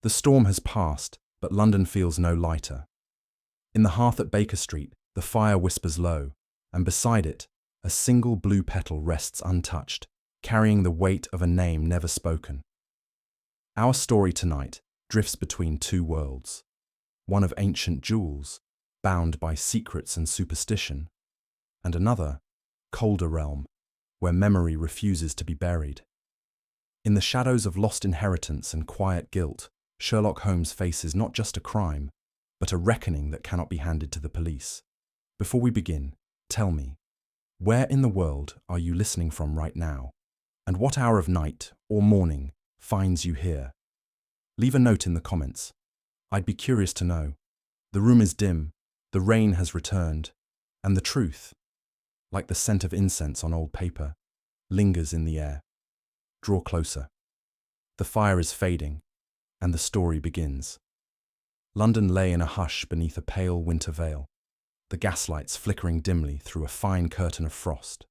The storm has passed, but London feels no lighter. In the hearth at Baker Street, the fire whispers low, and beside it, a single blue petal rests untouched, carrying the weight of a name never spoken. Our story tonight drifts between two worlds, one of ancient jewels, bound by secrets and superstition, and another, colder realm, where memory refuses to be buried. In the shadows of lost inheritance and quiet guilt, Sherlock Holmes faces not just a crime, but a reckoning that cannot be handed to the police. Before we begin, tell me, where in the world are you listening from right now? And what hour of night or morning finds you here? Leave a note in the comments. I'd be curious to know. The room is dim, the rain has returned, and the truth, like the scent of incense on old paper, lingers in the air. Draw closer. The fire is fading, and the story begins. London lay in a hush beneath a pale winter veil, the gaslights flickering dimly through a fine curtain of frost.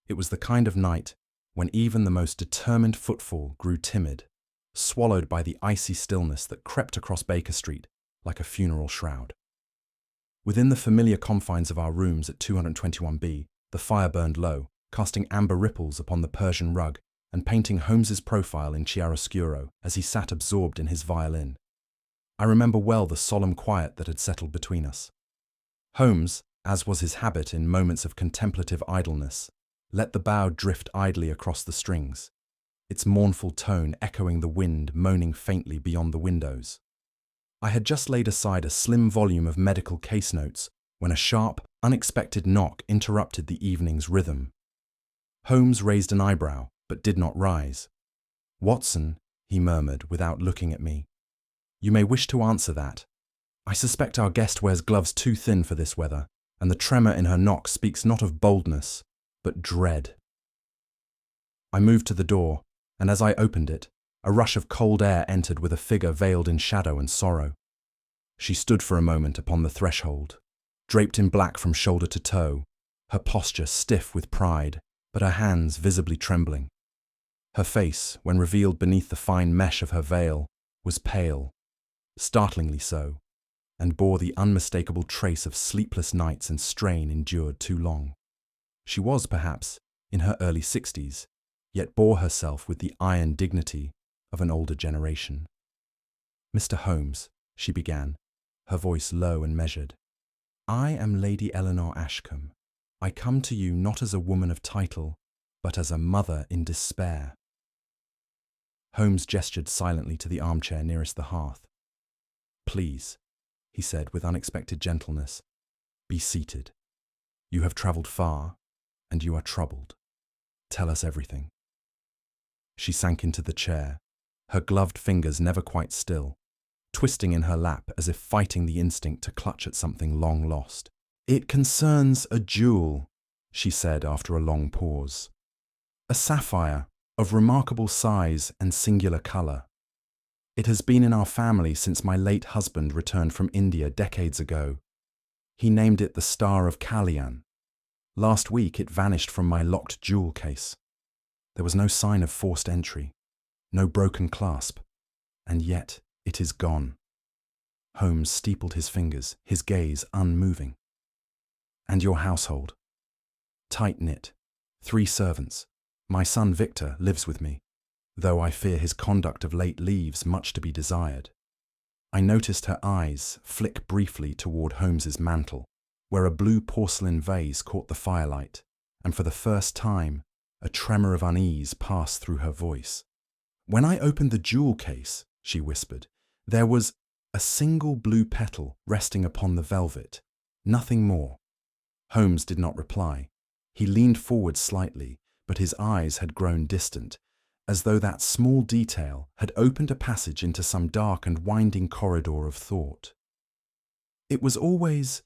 It was the kind of night when even the most determined footfall grew timid, swallowed by the icy stillness that crept across Baker Street like a funeral shroud. Within the familiar confines of our rooms at 221B, the fire burned low, casting amber ripples upon the Persian rug and painting Holmes's profile in chiaroscuro as he sat absorbed in his violin. I remember well the solemn quiet that had settled between us. Holmes, as was his habit in moments of contemplative idleness, let the bow drift idly across the strings, its mournful tone echoing the wind moaning faintly beyond the windows. I had just laid aside a slim volume of medical case notes when a sharp, unexpected knock interrupted the evening's rhythm. Holmes raised an eyebrow, but did not rise. "Watson," he murmured without looking at me. "You may wish to answer that. I suspect our guest wears gloves too thin for this weather, and the tremor in her knock speaks not of boldness, but dread." I moved to the door, and as I opened it, a rush of cold air entered with a figure veiled in shadow and sorrow. She stood for a moment upon the threshold, draped in black from shoulder to toe, her posture stiff with pride, but her hands visibly trembling. Her face, when revealed beneath the fine mesh of her veil, was pale, startlingly so, and bore the unmistakable trace of sleepless nights and strain endured too long. She was, perhaps, in her early 60s, yet bore herself with the iron dignity of an older generation. "Mr. Holmes," she began, her voice low and measured, "I am Lady Eleanor Ashkam. I come to you not as a woman of title, but as a mother in despair." Holmes gestured silently to the armchair nearest the hearth. "Please," he said with unexpected gentleness, "be seated. You have travelled far, and you are troubled. Tell us everything." She sank into the chair, her gloved fingers never quite still, twisting in her lap as if fighting the instinct to clutch at something long lost. "It concerns a jewel," she said after a long pause. "A sapphire of remarkable size and singular colour. It has been in our family since my late husband returned from India decades ago. He named it the Star of Kalyan. Last week it vanished from my locked jewel case. There was no sign of forced entry, no broken clasp, and yet it is gone." Holmes steepled his fingers, his gaze unmoving. "And your household?" "Tight-knit. 3 servants. My son Victor lives with me, though I fear his conduct of late leaves much to be desired." I noticed her eyes flick briefly toward Holmes's mantel, where a blue porcelain vase caught the firelight, and for the first time, a tremor of unease passed through her voice. "When I opened the jewel case," she whispered, "there was a single blue petal resting upon the velvet, nothing more." Holmes did not reply. He leaned forward slightly, but his eyes had grown distant, as though that small detail had opened a passage into some dark and winding corridor of thought. "It was always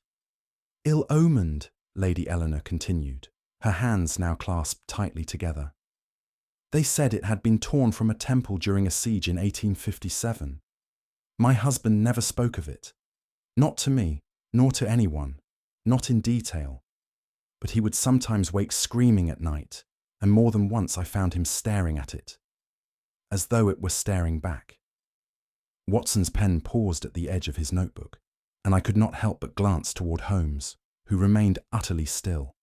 ill-omened," Lady Eleanor continued, her hands now clasped tightly together. "They said it had been torn from a temple during a siege in 1857. My husband never spoke of it, not to me, nor to anyone, not in detail. But he would sometimes wake screaming at night, and more than once I found him staring at it, as though it were staring back. Watson's pen paused at the edge of his notebook, and I could not help but glance toward Holmes, who remained utterly still,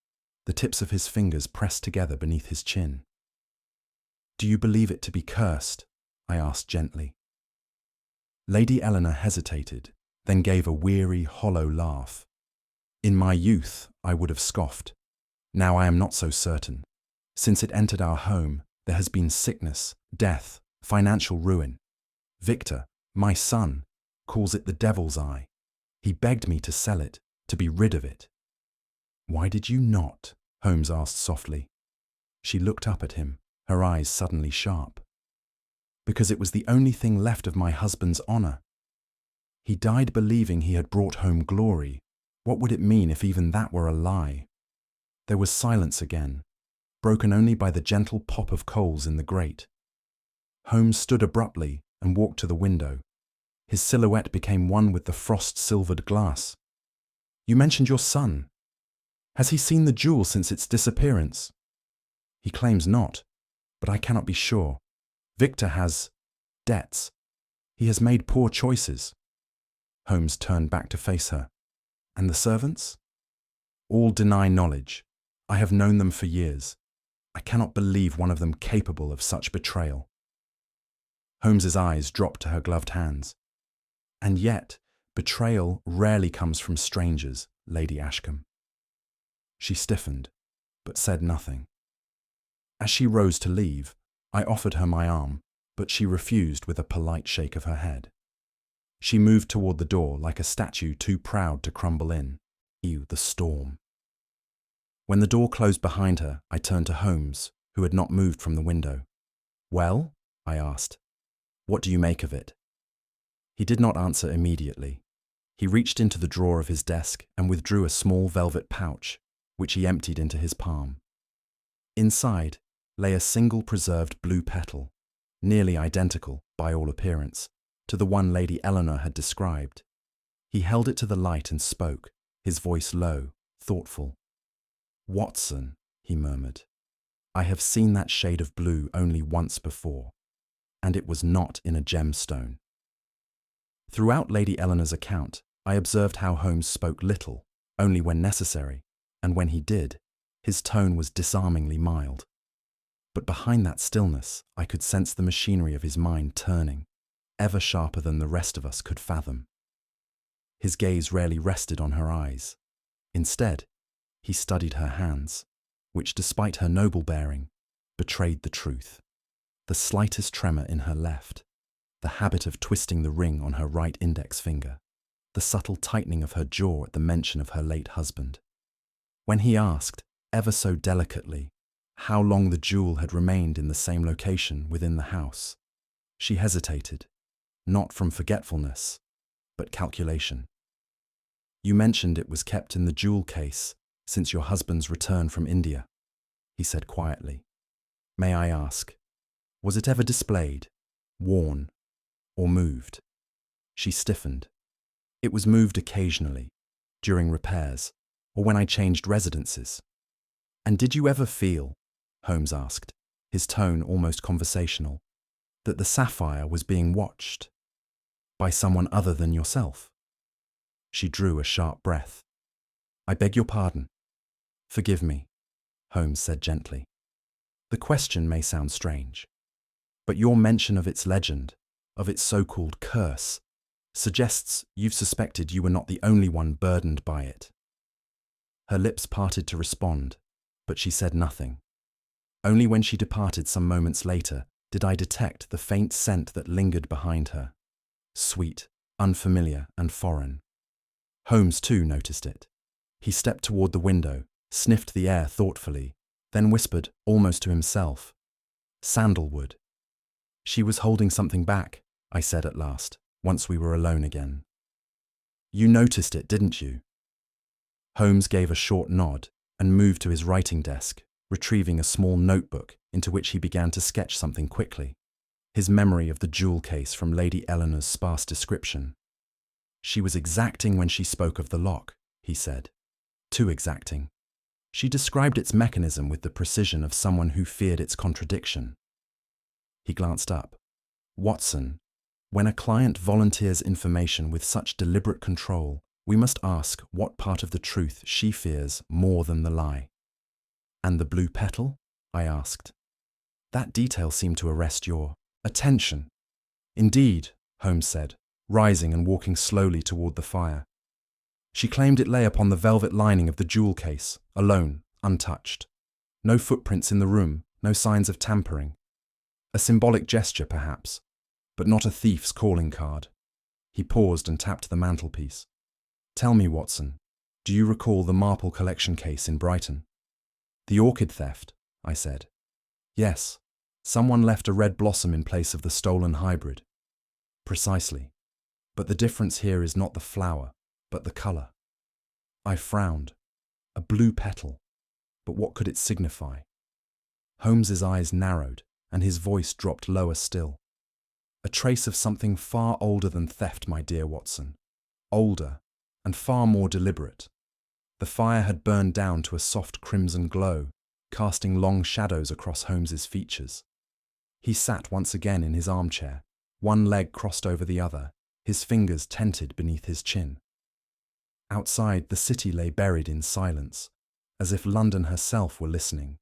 the tips of his fingers pressed together beneath his chin. "Do you believe it to be cursed?" I asked gently. Lady Eleanor hesitated, then gave a weary, hollow laugh. "In my youth, I would have scoffed. Now I am not so certain. Since it entered our home, there has been sickness, death, financial ruin. Victor, my son, calls it the devil's eye. He begged me to sell it, to be rid of it." "Why did you not?" Holmes asked softly. She looked up at him, her eyes suddenly sharp. "Because it was the only thing left of my husband's honor. He died believing he had brought home glory. What would it mean if even that were a lie?" There was silence again, broken only by the gentle pop of coals in the grate. Holmes stood abruptly and walked to the window. His silhouette became one with the frost-silvered glass. "You mentioned your son. Has he seen the jewel since its disappearance?" "He claims not, but I cannot be sure. Victor has debts. He has made poor choices." Holmes turned back to face her. "And the servants?" "All deny knowledge. I have known them for years. I cannot believe one of them capable of such betrayal." Holmes's eyes dropped to her gloved hands. "And yet, betrayal rarely comes from strangers, Lady Ashkam." She stiffened, but said nothing. As she rose to leave, I offered her my arm, but she refused with a polite shake of her head. She moved toward the door like a statue too proud to crumble in. Ew, the storm. When the door closed behind her, I turned to Holmes, who had not moved from the window. "Well?" I asked. "What do you make of it?" He did not answer immediately. He reached into the drawer of his desk and withdrew a small velvet pouch, which he emptied into his palm. Inside lay a single preserved blue petal, nearly identical, by all appearance, to the one Lady Eleanor had described. He held it to the light and spoke, his voice low, thoughtful. "Watson," he murmured, "I have seen that shade of blue only once before, and it was not in a gemstone." Throughout Lady Eleanor's account, I observed how Holmes spoke little, only when necessary, and when he did, his tone was disarmingly mild. But behind that stillness, I could sense the machinery of his mind turning, ever sharper than the rest of us could fathom. His gaze rarely rested on her eyes. Instead, he studied her hands, which, despite her noble bearing, betrayed the truth. The slightest tremor in her left, the habit of twisting the ring on her right index finger, the subtle tightening of her jaw at the mention of her late husband. When he asked, ever so delicately, how long the jewel had remained in the same location within the house, she hesitated, not from forgetfulness, but calculation. "You mentioned it was kept in the jewel case since your husband's return from India," he said quietly. "May I ask, was it ever displayed, worn, or moved?" She stiffened. "It was moved occasionally, during repairs, or when I changed residences." "And did you ever feel," Holmes asked, his tone almost conversational, "that the sapphire was being watched by someone other than yourself?" She drew a sharp breath. "I beg your pardon. Forgive me," Holmes said gently. "The question may sound strange, but your mention of its legend, of its so-called curse, suggests you've suspected you were not the only one burdened by it." Her lips parted to respond, but she said nothing. Only when she departed some moments later did I detect the faint scent that lingered behind her, sweet, unfamiliar, and foreign. Holmes, too, noticed it. He stepped toward the window, sniffed the air thoughtfully, then whispered, almost to himself, "Sandalwood." "She was holding something back," I said at last, once we were alone again. "You noticed it, didn't you?" Holmes gave a short nod and moved to his writing desk, retrieving a small notebook into which he began to sketch something quickly, his memory of the jewel case from Lady Eleanor's sparse description. "She was exacting when she spoke of the lock," he said. "Too exacting. She described its mechanism with the precision of someone who feared its contradiction." He glanced up. "Watson, When a client volunteers information with such deliberate control, we must ask what part of the truth she fears more than the lie. And the blue petal? I asked. That detail seemed to arrest your attention. Indeed, Holmes said, rising and walking slowly toward the fire. She claimed it lay upon the velvet lining of the jewel case, alone, untouched. No footprints in the room, no signs of tampering. A symbolic gesture, perhaps, but not a thief's calling card. He paused and tapped the mantelpiece. Tell me, Watson, do you recall the Marple collection case in Brighton? The orchid theft, I said. Yes, someone left a red blossom in place of the stolen hybrid. Precisely. But the difference here is not the flower, but the colour. I frowned. A blue petal. But what could it signify? Holmes's eyes narrowed, and his voice dropped lower still. A trace of something far older than theft, my dear Watson. Older, and far more deliberate. The fire had burned down to a soft crimson glow, casting long shadows across Holmes's features. He sat once again in his armchair, one leg crossed over the other, his fingers tented beneath his chin. Outside, the city lay buried in silence, as if London herself were listening.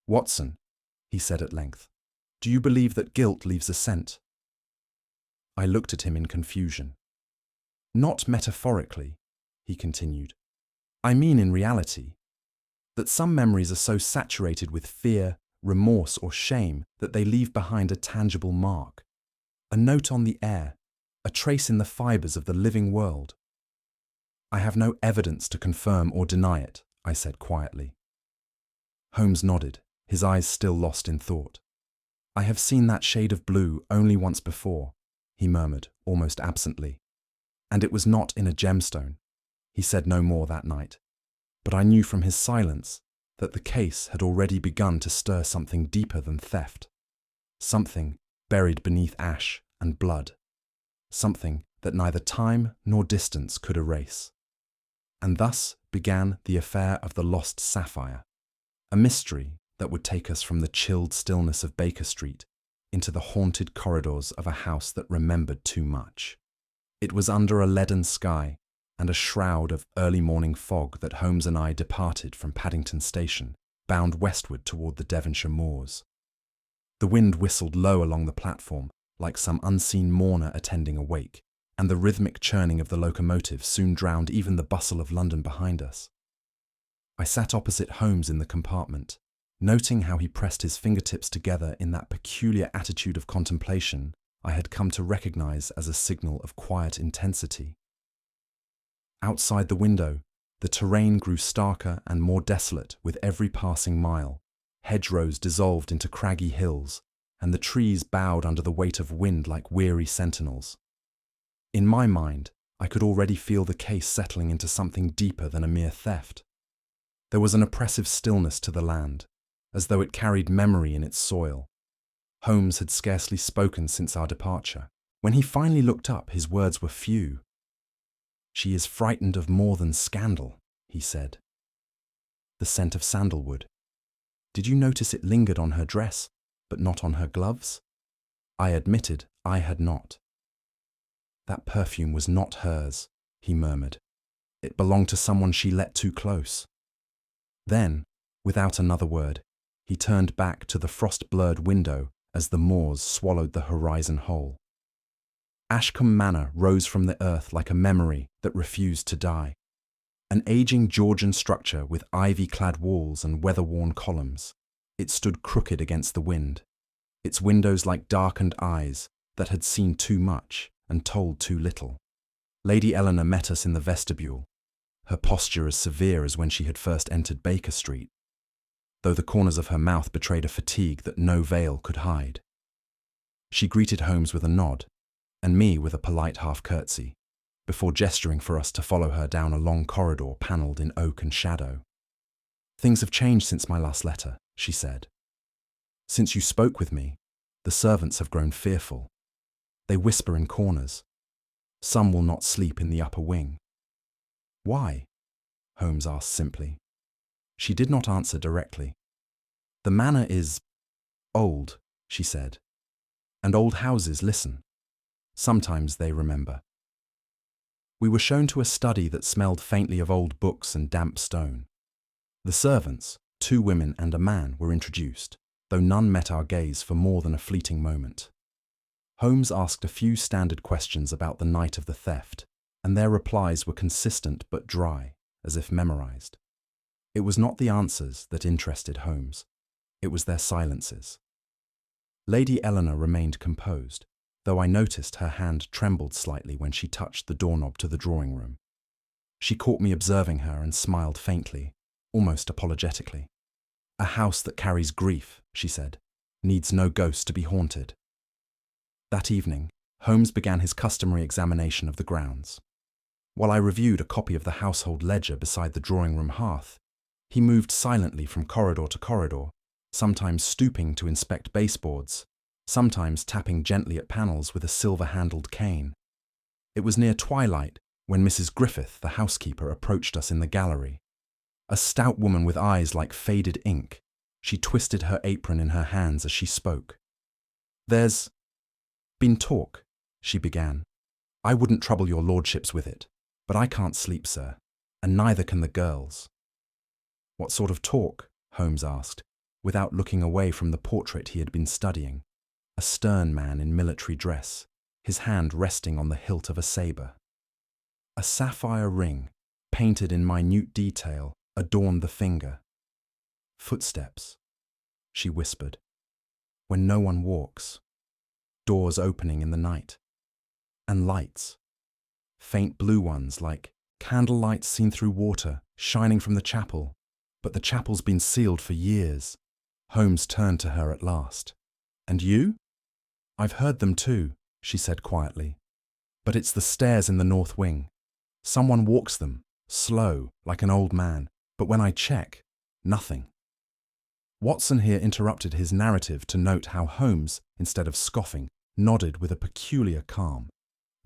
Watson, he said at length, do you believe that guilt leaves a scent? I looked at him in confusion. Not metaphorically, he continued. I mean in reality. That some memories are so saturated with fear, remorse, or shame that they leave behind a tangible mark. A note on the air, a trace in the fibres of the living world. I have no evidence to confirm or deny it, I said quietly. Holmes nodded, his eyes still lost in thought. I have seen that shade of blue only once before, he murmured, almost absently. And it was not in a gemstone. He said no more that night. But I knew from his silence that the case had already begun to stir something deeper than theft. Something buried beneath ash and blood. Something that neither time nor distance could erase. And thus began the affair of the lost sapphire, a mystery that would take us from the chilled stillness of Baker Street into the haunted corridors of a house that remembered too much. It was under a leaden sky and a shroud of early morning fog that Holmes and I departed from Paddington Station, bound westward toward the Devonshire moors. The wind whistled low along the platform, like some unseen mourner attending a wake, and the rhythmic churning of the locomotive soon drowned even the bustle of London behind us. I sat opposite Holmes in the compartment, noting how he pressed his fingertips together in that peculiar attitude of contemplation I had come to recognize as a signal of quiet intensity. Outside the window, the terrain grew starker and more desolate with every passing mile. Hedgerows dissolved into craggy hills, and the trees bowed under the weight of wind like weary sentinels. In my mind, I could already feel the case settling into something deeper than a mere theft. There was an oppressive stillness to the land, as though it carried memory in its soil. Holmes had scarcely spoken since our departure. When he finally looked up, his words were few. "She is frightened of more than scandal," he said. The scent of sandalwood. Did you notice it lingered on her dress, but not on her gloves? I admitted I had not. That perfume was not hers, he murmured. It belonged to someone she let too close. Then, without another word, he turned back to the frost-blurred window as the moors swallowed the horizon whole. Ashkam Manor rose from the earth like a memory that refused to die. An aging Georgian structure with ivy-clad walls and weather-worn columns. It stood crooked against the wind, its windows like darkened eyes that had seen too much and told too little. Lady Eleanor met us in the vestibule, her posture as severe as when she had first entered Baker Street, though the corners of her mouth betrayed a fatigue that no veil could hide. She greeted Holmes with a nod, and me with a polite half-curtsy, before gesturing for us to follow her down a long corridor panelled in oak and shadow. "Things have changed since my last letter," she said. "Since you spoke with me, the servants have grown fearful. They whisper in corners. Some will not sleep in the upper wing." "Why?" Holmes asked simply. She did not answer directly. "The manor is old," she said, "and old houses listen. Sometimes they remember. We were shown to a study that smelled faintly of old books and damp stone. The servants, 2 women and a man, were introduced, though none met our gaze for more than a fleeting moment. Holmes asked a few standard questions about the night of the theft, and their replies were consistent but dry, as if memorized. It was not the answers that interested Holmes. It was their silences. Lady Eleanor remained composed, though I noticed her hand trembled slightly when she touched the doorknob to the drawing room. She caught me observing her and smiled faintly, almost apologetically. "A house that carries grief," she said, "needs no ghost to be haunted." That evening, Holmes began his customary examination of the grounds. While I reviewed a copy of the household ledger beside the drawing-room hearth, he moved silently from corridor to corridor, sometimes stooping to inspect baseboards, sometimes tapping gently at panels with a silver-handled cane. It was near twilight when Mrs. Griffith, the housekeeper, approached us in the gallery. A stout woman with eyes like faded ink, she twisted her apron in her hands as she spoke. "There's been talk," she began. "I wouldn't trouble your lordships with it, but I can't sleep, sir, and neither can the girls." "What sort of talk?" Holmes asked, without looking away from the portrait he had been studying. A stern man in military dress, his hand resting on the hilt of a saber. A sapphire ring, painted in minute detail, adorned the finger. "Footsteps," she whispered, "when no one walks. Doors opening in the night. And lights. Faint blue ones like candle lights seen through water, shining from the chapel. But the chapel's been sealed for years." Holmes turned to her at last. "And you?" "I've heard them too," she said quietly. "But it's the stairs in the north wing. Someone walks them, slow, like an old man, but when I check, nothing." Watson here interrupted his narrative to note how Holmes, instead of scoffing, nodded with a peculiar calm.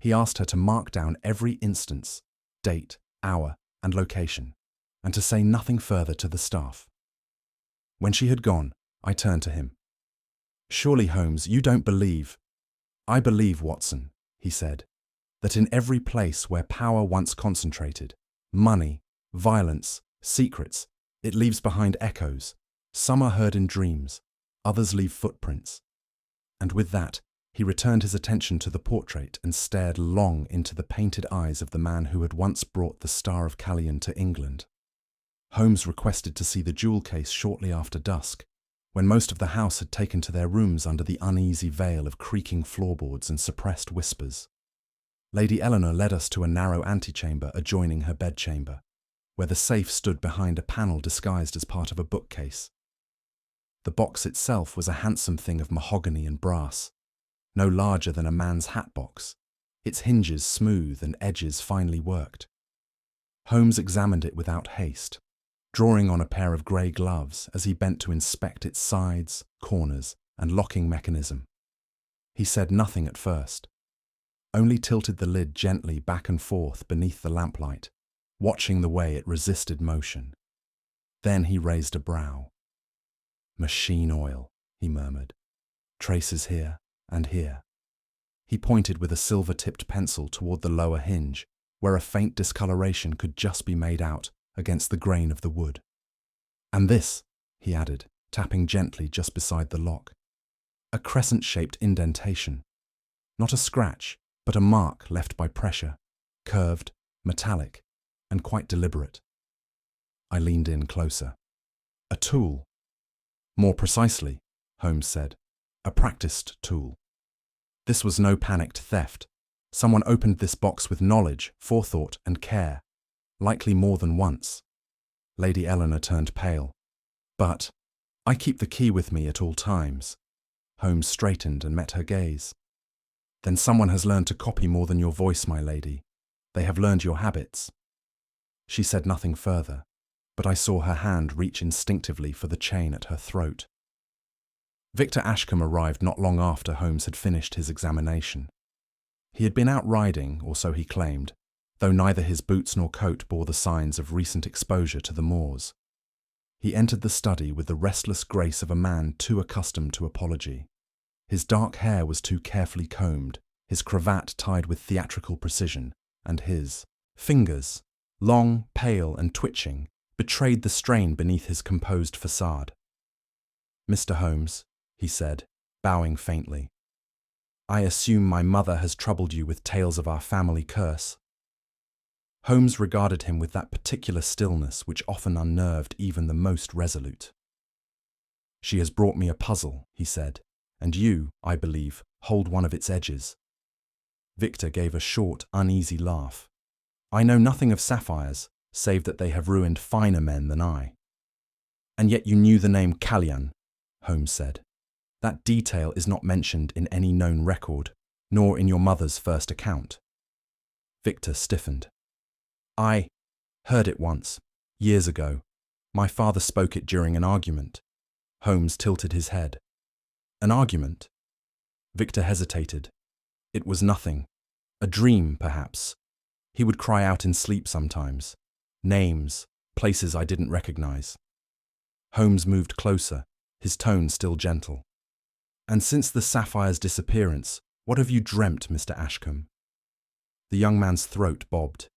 He asked her to mark down every instance, date, hour, and location, and to say nothing further to the staff. When she had gone, I turned to him. "Surely, Holmes, you don't believe—" "I believe, Watson," he said, "that in every place where power once concentrated, money, violence, secrets, it leaves behind echoes. Some are heard in dreams, others leave footprints." And with that, he returned his attention to the portrait and stared long into the painted eyes of the man who had once brought the Star of Callion to England. Holmes requested to see the jewel case shortly after dusk, when most of the house had taken to their rooms under the uneasy veil of creaking floorboards and suppressed whispers. Lady Eleanor led us to a narrow antechamber adjoining her bedchamber, where the safe stood behind a panel disguised as part of a bookcase. The box itself was a handsome thing of mahogany and brass, no larger than a man's hat box, its hinges smooth and edges finely worked. Holmes examined it without haste, drawing on a pair of grey gloves as he bent to inspect its sides, corners, and locking mechanism. He said nothing at first, only tilted the lid gently back and forth beneath the lamplight, watching the way it resisted motion. Then he raised a brow. "Machine oil," he murmured. "Traces here and here." He pointed with a silver-tipped pencil toward the lower hinge, where a faint discoloration could just be made out against the grain of the wood. "And this," he added, tapping gently just beside the lock. "A crescent-shaped indentation. Not a scratch, but a mark left by pressure, curved, metallic, and quite deliberate." I leaned in closer. "A tool." "More precisely," Holmes said, "a practiced tool. This was no panicked theft. Someone opened this box with knowledge, forethought, and care, likely more than once." Lady Eleanor turned pale. "But I keep the key with me at all times." Holmes straightened and met her gaze. "Then someone has learned to copy more than your voice, my lady. They have learned your habits." She said nothing further, but I saw her hand reach instinctively for the chain at her throat. Victor Ashkam arrived not long after Holmes had finished his examination. He had been out riding, or so he claimed, though neither his boots nor coat bore the signs of recent exposure to the moors. He entered the study with the restless grace of a man too accustomed to apology. His dark hair was too carefully combed, his cravat tied with theatrical precision, and his fingers, long, pale, and twitching, betrayed the strain beneath his composed facade. "Mr. Holmes," he said, bowing faintly, "I assume my mother has troubled you with tales of our family curse." Holmes regarded him with that particular stillness which often unnerved even the most resolute. "She has brought me a puzzle," he said, "and you, I believe, hold one of its edges." Victor gave a short, uneasy laugh. "I know nothing of sapphires, save that they have ruined finer men than I." "And yet you knew the name Kalyan," Holmes said. "That detail is not mentioned in any known record, nor in your mother's first account." Victor stiffened. "I heard it once, years ago. My father spoke it during an argument." Holmes tilted his head. "An argument?" Victor hesitated. "It was nothing. A dream, perhaps. He would cry out in sleep sometimes. Names, places I didn't recognize." Holmes moved closer, his tone still gentle. "And since the Sapphire's disappearance, what have you dreamt, Mr. Ashkam?" The young man's throat bobbed.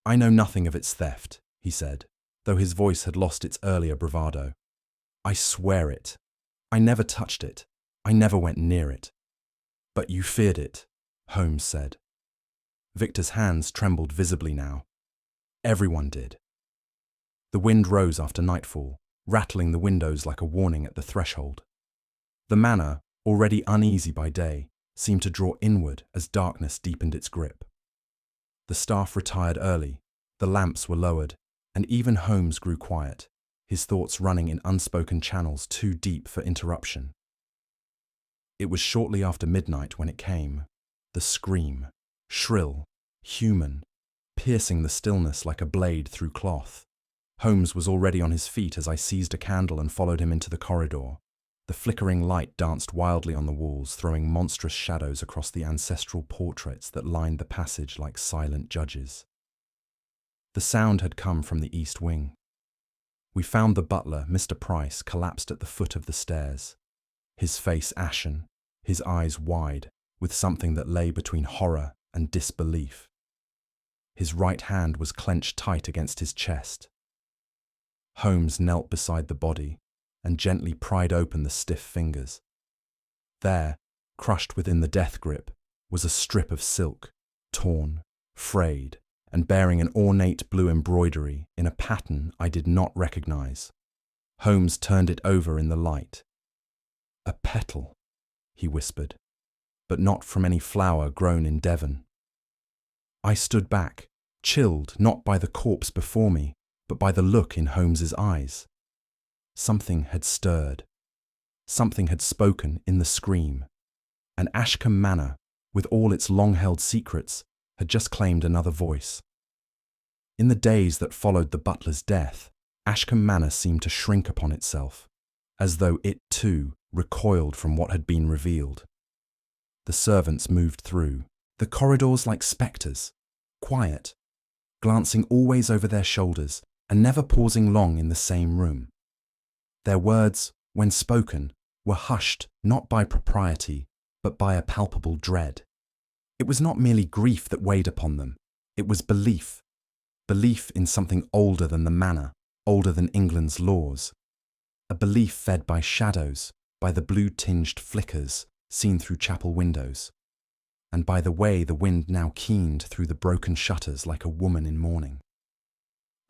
"I know nothing of its theft," he said, though his voice had lost its earlier bravado. "I swear it. I never touched it. I never went near it." "But you feared it," Holmes said. Victor's hands trembled visibly now. "Everyone did." The wind rose after nightfall, rattling the windows like a warning at the threshold. The manor, already uneasy by day, seemed to draw inward as darkness deepened its grip. The staff retired early, the lamps were lowered, and even Holmes grew quiet, his thoughts running in unspoken channels too deep for interruption. It was shortly after midnight when it came, the scream, shrill, human, piercing the stillness like a blade through cloth. Holmes was already on his feet as I seized a candle and followed him into the corridor. The flickering light danced wildly on the walls, throwing monstrous shadows across the ancestral portraits that lined the passage like silent judges. The sound had come from the east wing. We found the butler, Mr. Price, collapsed at the foot of the stairs, his face ashen, his eyes wide, with something that lay between horror and disbelief. His right hand was clenched tight against his chest. Holmes knelt beside the body and gently pried open the stiff fingers. There, crushed within the death grip, was a strip of silk, torn, frayed, and bearing an ornate blue embroidery in a pattern I did not recognize. Holmes turned it over in the light. "A petal," he whispered, "but not from any flower grown in Devon." I stood back, chilled not by the corpse before me, but by the look in Holmes's eyes. Something had stirred. Something had spoken in the scream. And Ashkam Manor, with all its long-held secrets, had just claimed another voice. In the days that followed the butler's death, Ashkam Manor seemed to shrink upon itself, as though it too recoiled from what had been revealed. The servants moved through, the corridors like spectres, quiet, glancing always over their shoulders and never pausing long in the same room. Their words, when spoken, were hushed not by propriety, but by a palpable dread. It was not merely grief that weighed upon them, it was belief. Belief in something older than the manor, older than England's laws. A belief fed by shadows, by the blue-tinged flickers seen through chapel windows, and by the way the wind now keened through the broken shutters like a woman in mourning.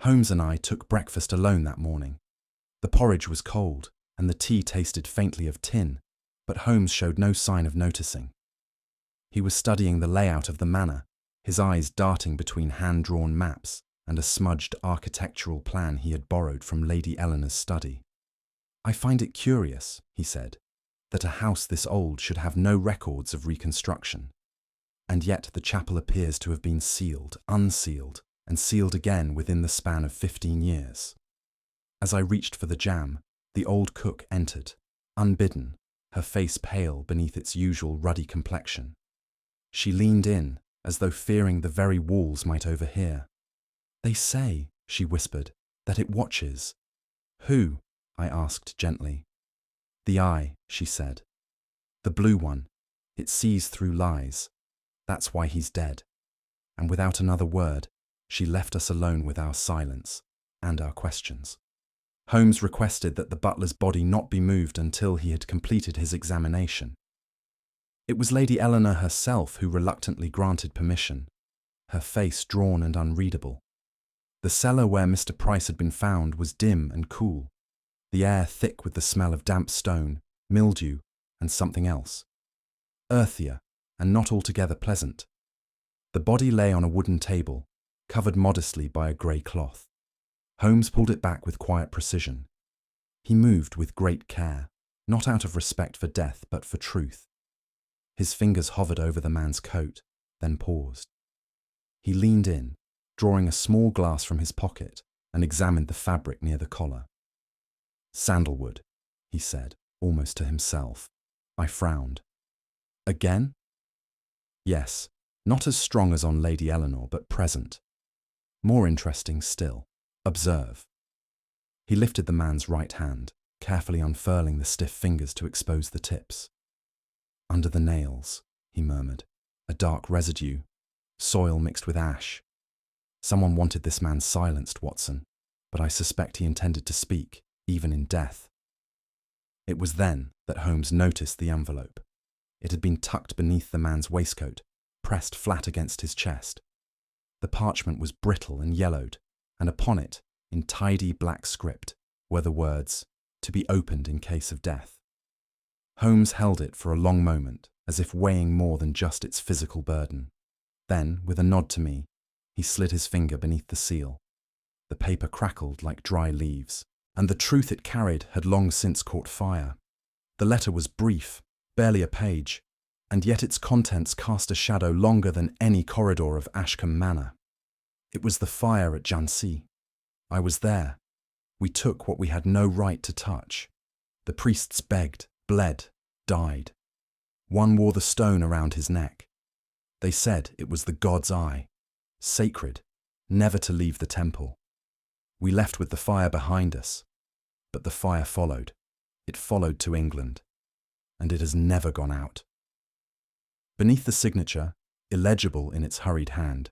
Holmes and I took breakfast alone that morning. The porridge was cold, and the tea tasted faintly of tin, but Holmes showed no sign of noticing. He was studying the layout of the manor, his eyes darting between hand-drawn maps and a smudged architectural plan he had borrowed from Lady Eleanor's study. "I find it curious," he said, "that a house this old should have no records of reconstruction. And yet the chapel appears to have been sealed, unsealed, and sealed again within the span of 15 years. As I reached for the jam, the old cook entered, unbidden, her face pale beneath its usual ruddy complexion. She leaned in, as though fearing the very walls might overhear. "They say," she whispered, "that it watches." "Who?" I asked gently. "The eye," she said. "The blue one. It sees through lies, That's why he's dead." And without another word, she left us alone with our silence and our questions. Holmes requested that the butler's body not be moved until he had completed his examination. It was Lady Eleanor herself who reluctantly granted permission, her face drawn and unreadable. The cellar where Mr. Price had been found was dim and cool, the air thick with the smell of damp stone, mildew, and something else, earthier and not altogether pleasant. The body lay on a wooden table, covered modestly by a grey cloth. Holmes pulled it back with quiet precision. He moved with great care, not out of respect for death but for truth. His fingers hovered over the man's coat, then paused. He leaned in, drawing a small glass from his pocket, and examined the fabric near the collar. "Sandalwood," he said, almost to himself. I frowned. "Again?" "Yes, not as strong as on Lady Eleanor, but present. More interesting still. Observe." He lifted the man's right hand, carefully unfurling the stiff fingers to expose the tips. "Under the nails," he murmured, "a dark residue, soil mixed with ash. Someone wanted this man silenced, Watson, but I suspect he intended to speak, even in death." It was then that Holmes noticed the envelope. It had been tucked beneath the man's waistcoat, pressed flat against his chest. The parchment was brittle and yellowed, and upon it, in tidy black script, were the words, "To be opened in case of death." Holmes held it for a long moment, as if weighing more than just its physical burden. Then, with a nod to me, he slid his finger beneath the seal. The paper crackled like dry leaves, and the truth it carried had long since caught fire. The letter was brief, barely a page, and yet its contents cast a shadow longer than any corridor of Ashkam Manor. It was the fire at Jansi. I was there. We took what we had no right to touch. The priests begged, bled, died. One wore the stone around his neck. They said it was the god's eye, sacred, never to leave the temple. We left with the fire behind us, but the fire followed. It followed to England, and it has never gone out. Beneath the signature, illegible in its hurried hand,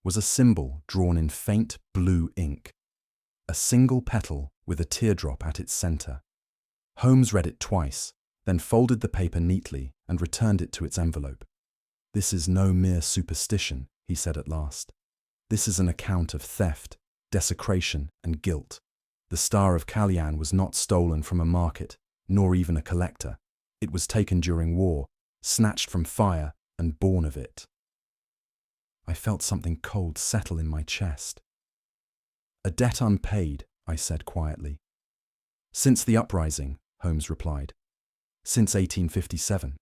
was a symbol drawn in faint blue ink, a single petal with a teardrop at its centre. Holmes read it twice, then folded the paper neatly and returned it to its envelope. "This is no mere superstition," he said at last. "This is an account of theft, desecration, and guilt. The Star of Kalyan was not stolen from a market, nor even a collector. It was taken during war, snatched from fire, and born of it." I felt something cold settle in my chest. "A debt unpaid," I said quietly. "Since the uprising," Holmes replied. "Since 1857.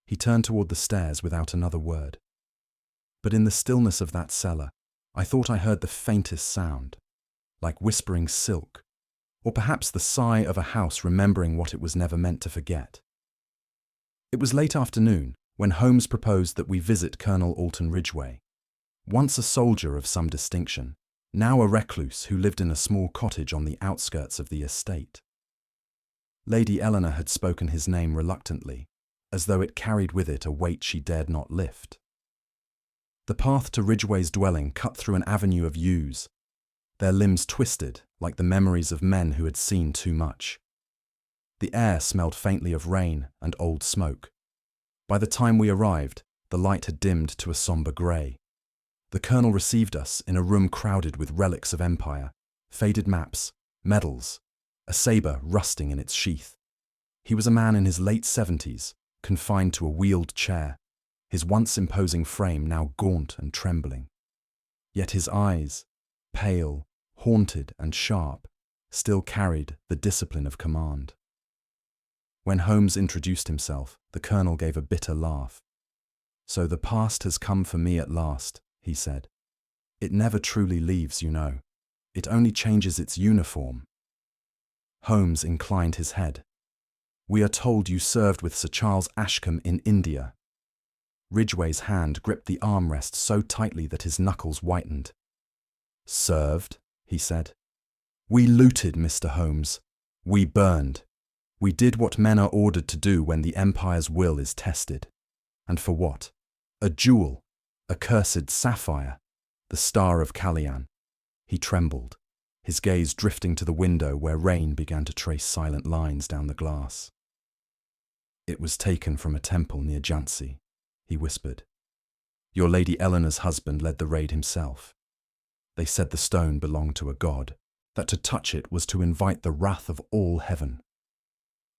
He turned toward the stairs without another word. But in the stillness of that cellar, I thought I heard the faintest sound, like whispering silk, or perhaps the sigh of a house remembering what it was never meant to forget. It was late afternoon when Holmes proposed that we visit Colonel Alton Ridgeway, once a soldier of some distinction, now a recluse who lived in a small cottage on the outskirts of the estate. Lady Eleanor had spoken his name reluctantly, as though it carried with it a weight she dared not lift. The path to Ridgeway's dwelling cut through an avenue of yews, their limbs twisted like the memories of men who had seen too much. The air smelled faintly of rain and old smoke. By the time we arrived, the light had dimmed to a sombre grey. The colonel received us in a room crowded with relics of empire, faded maps, medals, a sabre rusting in its sheath. He was a man in his late 70s, confined to a wheeled chair, his once imposing frame now gaunt and trembling. Yet his eyes, pale, haunted and sharp, still carried the discipline of command. When Holmes introduced himself, the colonel gave a bitter laugh. "So the past has come for me at last," he said. "It never truly leaves, you know. It only changes its uniform." Holmes inclined his head. "We are told you served with Sir Charles Ashkam in India." Ridgeway's hand gripped the armrest so tightly that his knuckles whitened. "Served?" he said. "We looted, Mr. Holmes. We burned. We did what men are ordered to do when the Empire's will is tested. And for what? A jewel, a cursed sapphire, the star of Callian. He trembled, his gaze drifting to the window where rain began to trace silent lines down the glass. It was taken from a temple near Jansi, he whispered. Your Lady Eleanor's husband led the raid himself. They said the stone belonged to a god, that to touch it was to invite the wrath of all heaven.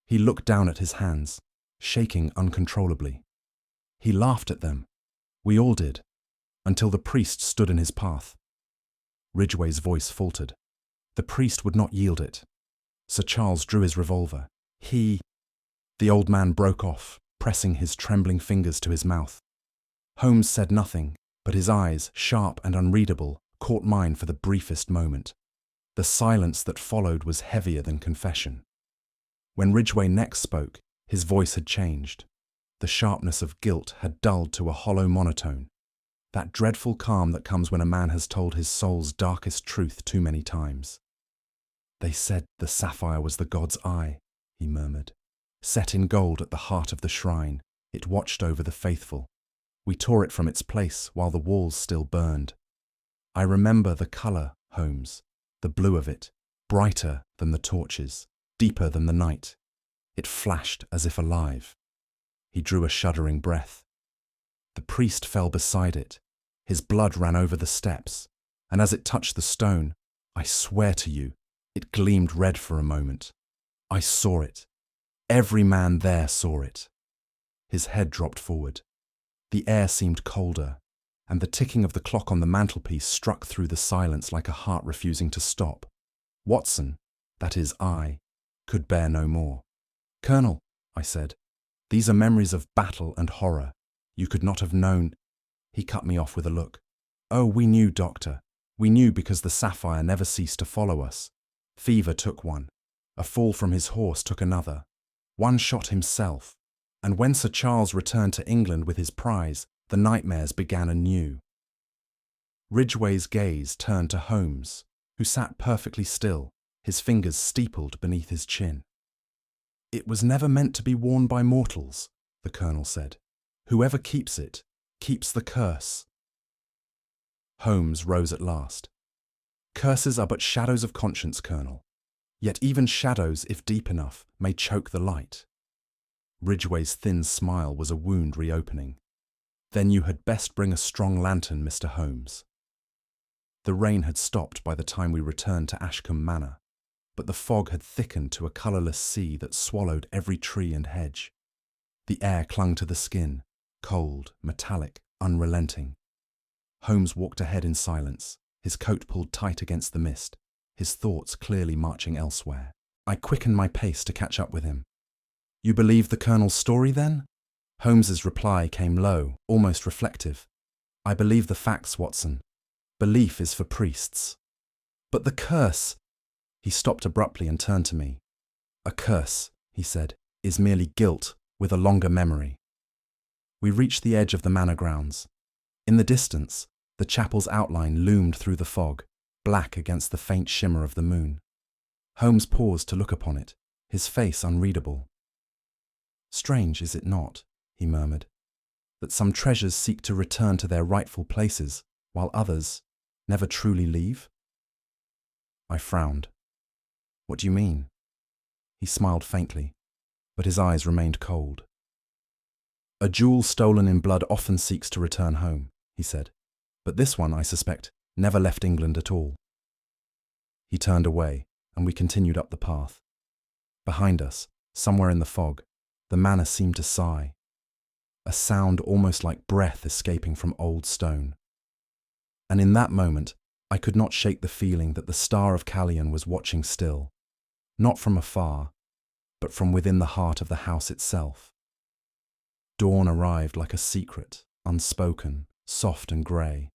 He looked down at his hands, shaking uncontrollably. He laughed at them. We all did, until the priest stood in his path. Ridgeway's voice faltered. The priest would not yield it. Sir Charles drew his revolver. The old man broke off, pressing his trembling fingers to his mouth. Holmes said nothing, but his eyes, sharp and unreadable, caught mine for the briefest moment. The silence that followed was heavier than confession. When Ridgeway next spoke, his voice had changed. The sharpness of guilt had dulled to a hollow monotone, that dreadful calm that comes when a man has told his soul's darkest truth too many times. They said the sapphire was the god's eye, he murmured. Set in gold at the heart of the shrine, it watched over the faithful. We tore it from its place while the walls still burned. I remember the colour, Holmes, the blue of it, brighter than the torches, deeper than the night. It flashed as if alive. He drew a shuddering breath. The priest fell beside it. His blood ran over the steps, and as it touched the stone, I swear to you, it gleamed red for a moment. I saw it. Every man there saw it. His head dropped forward. The air seemed colder, and the ticking of the clock on the mantelpiece struck through the silence like a heart refusing to stop. Watson, that is I, could bear no more. Colonel, I said, these are memories of battle and horror. You could not have known. He cut me off with a look. Oh, we knew, Doctor. We knew because the sapphire never ceased to follow us. Fever took one. A fall from his horse took another. One shot himself. And when Sir Charles returned to England with his prize, the nightmares began anew. Ridgeway's gaze turned to Holmes, who sat perfectly still, his fingers steepled beneath his chin. It was never meant to be worn by mortals, the colonel said. Whoever keeps it, keeps the curse. Holmes rose at last. Curses are but shadows of conscience, Colonel. Yet even shadows, if deep enough, may choke the light. Ridgeway's thin smile was a wound reopening. Then you had best bring a strong lantern, Mr. Holmes. The rain had stopped by the time we returned to Ashkam Manor, but the fog had thickened to a colourless sea that swallowed every tree and hedge. The air clung to the skin, cold, metallic, unrelenting. Holmes walked ahead in silence, his coat pulled tight against the mist, his thoughts clearly marching elsewhere. I quickened my pace to catch up with him. You believe the colonel's story, then? Holmes's reply came low, almost reflective. I believe the facts, Watson. Belief is for priests. But the curse... He stopped abruptly and turned to me. A curse, he said, is merely guilt with a longer memory. We reached the edge of the manor grounds. In the distance, the chapel's outline loomed through the fog, black against the faint shimmer of the moon. Holmes paused to look upon it, his face unreadable. Strange, is it not, he murmured, that some treasures seek to return to their rightful places, while others never truly leave? I frowned. What do you mean? He smiled faintly, but his eyes remained cold. A jewel stolen in blood often seeks to return home, he said, but this one, I suspect, never left England at all. He turned away, and we continued up the path. Behind us, somewhere in the fog, the manor seemed to sigh, a sound almost like breath escaping from old stone. And in that moment, I could not shake the feeling that the star of Callian was watching still, not from afar, but from within the heart of the house itself. Dawn arrived like a secret, unspoken, soft and grey,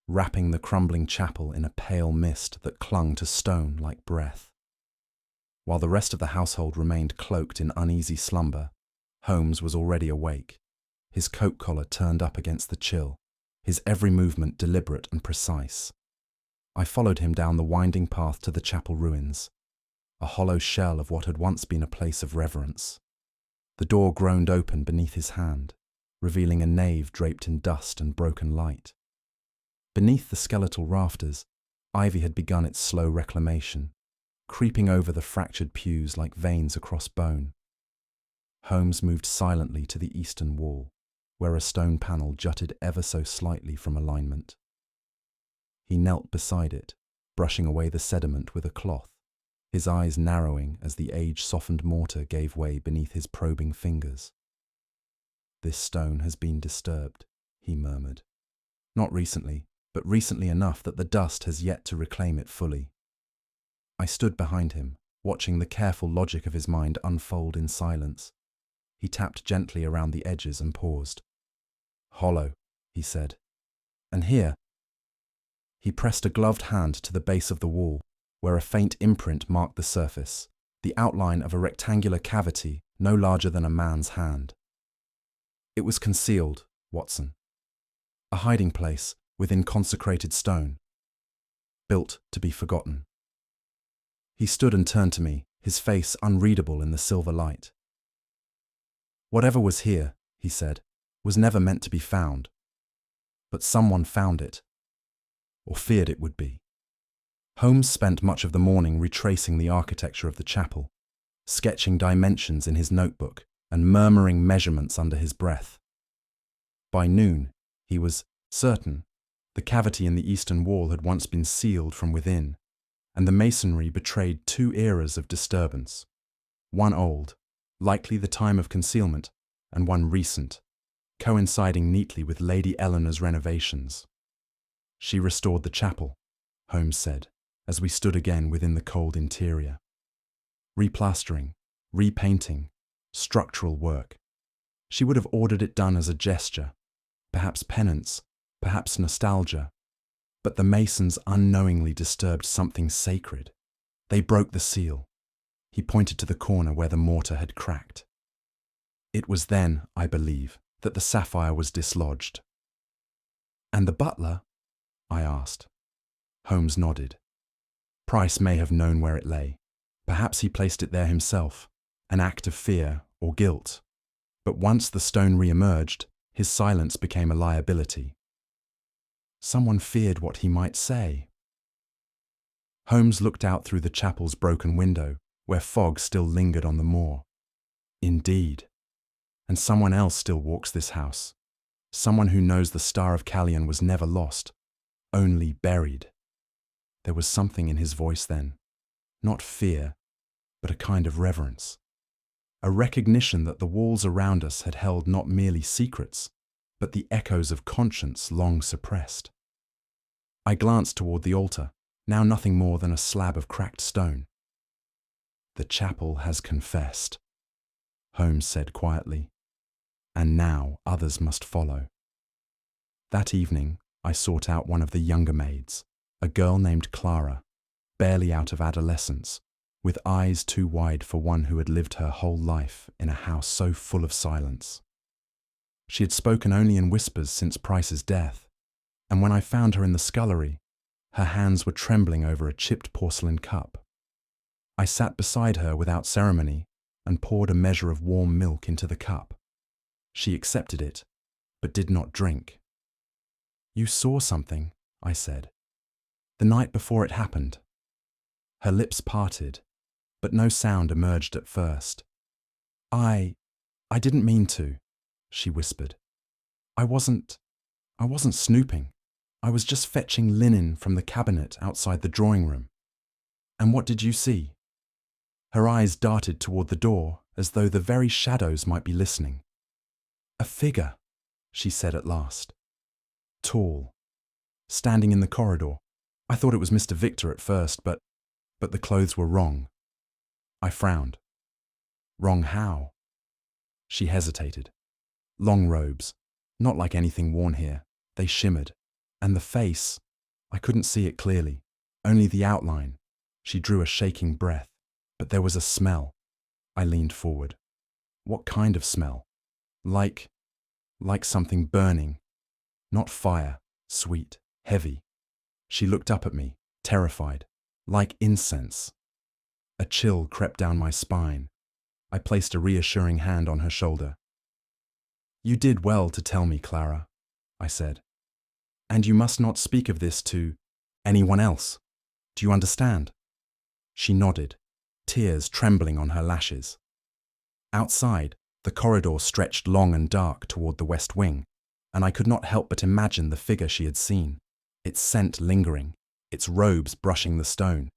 wrapping the crumbling chapel in a pale mist that clung to stone like breath. While the rest of the household remained cloaked in uneasy slumber, Holmes was already awake, his coat collar turned up against the chill, his every movement deliberate and precise. I followed him down the winding path to the chapel ruins, a hollow shell of what had once been a place of reverence. The door groaned open beneath his hand. revealing a nave draped in dust and broken light. Beneath the skeletal rafters, ivy had begun its slow reclamation, creeping over the fractured pews like veins across bone. Holmes moved silently to the eastern wall, where a stone panel jutted ever so slightly from alignment. He knelt beside it, brushing away the sediment with a cloth, his eyes narrowing as the age-softened mortar gave way beneath his probing fingers. "This stone has been disturbed," he murmured. "Not recently, but recently enough that the dust has yet to reclaim it fully." I stood behind him, watching the careful logic of his mind unfold in silence. He tapped gently around the edges and paused. "Hollow," he said. "And here." He pressed a gloved hand to the base of the wall, where a faint imprint marked the surface, the outline of a rectangular cavity no larger than a man's hand. "It was concealed, Watson. A hiding place within consecrated stone, built to be forgotten." He stood and turned to me, his face unreadable in the silver light. "Whatever was here," he said, "was never meant to be found. But someone found it, or feared it would be." Holmes spent much of the morning retracing the architecture of the chapel, sketching dimensions in his notebook and murmuring measurements under his breath. By noon, he was certain the cavity in the eastern wall had once been sealed from within, and the masonry betrayed two eras of disturbance, one old, likely the time of concealment, and one recent, coinciding neatly with Lady Eleanor's renovations. "She restored the chapel," Holmes said, as we stood again within the cold interior. "Replastering, repainting, structural work. She would have ordered it done as a gesture, perhaps penance, perhaps nostalgia. But the masons unknowingly disturbed something sacred. They broke the seal." He pointed to the corner where the mortar had cracked. "It was then, I believe, that the Sapphire was dislodged." "And the butler?" I asked. Holmes nodded. "Price may have known where it lay. Perhaps he placed it there himself, an act of fear or guilt. But once the stone re-emerged, his silence became a liability. Someone feared what he might say." Holmes looked out through the chapel's broken window, where fog still lingered on the moor. "Indeed. And someone else still walks this house. Someone who knows the Star of Callion was never lost, only buried." There was something in his voice then, not fear, but a kind of reverence. A recognition that the walls around us had held not merely secrets, but the echoes of conscience long suppressed. I glanced toward the altar, now nothing more than a slab of cracked stone. "The chapel has confessed," Holmes said quietly, "and now others must follow." That evening, I sought out one of the younger maids, a girl named Clara, barely out of adolescence, with eyes too wide for one who had lived her whole life in a house so full of silence. She had spoken only in whispers since Price's death, and when I found her in the scullery, her hands were trembling over a chipped porcelain cup. I sat beside her without ceremony and poured a measure of warm milk into the cup. She accepted it, but did not drink. "You saw something," I said, "the night before it happened." Her lips parted, but no sound emerged at first. I didn't mean to," she whispered. I wasn't snooping. I was just fetching linen from the cabinet outside the drawing room." "And what did you see?" Her eyes darted toward the door, as though the very shadows might be listening. "A figure," she said at last. "Tall. Standing in the corridor. I thought it was Mr. Victor at first, but the clothes were wrong." I frowned. "Wrong how?" She hesitated. "Long robes, not like anything worn here. They shimmered. And the face, I couldn't see it clearly, only the outline." She drew a shaking breath. "But there was a smell." I leaned forward. "What kind of smell?" Like something burning. Not fire, sweet, heavy." She looked up at me, terrified. "Like incense." A chill crept down my spine. I placed a reassuring hand on her shoulder. "You did well to tell me, Clara," I said. "And you must not speak of this to anyone else. Do you understand?" She nodded, tears trembling on her lashes. Outside, the corridor stretched long and dark toward the west wing, and I could not help but imagine the figure she had seen, its scent lingering, its robes brushing the stone,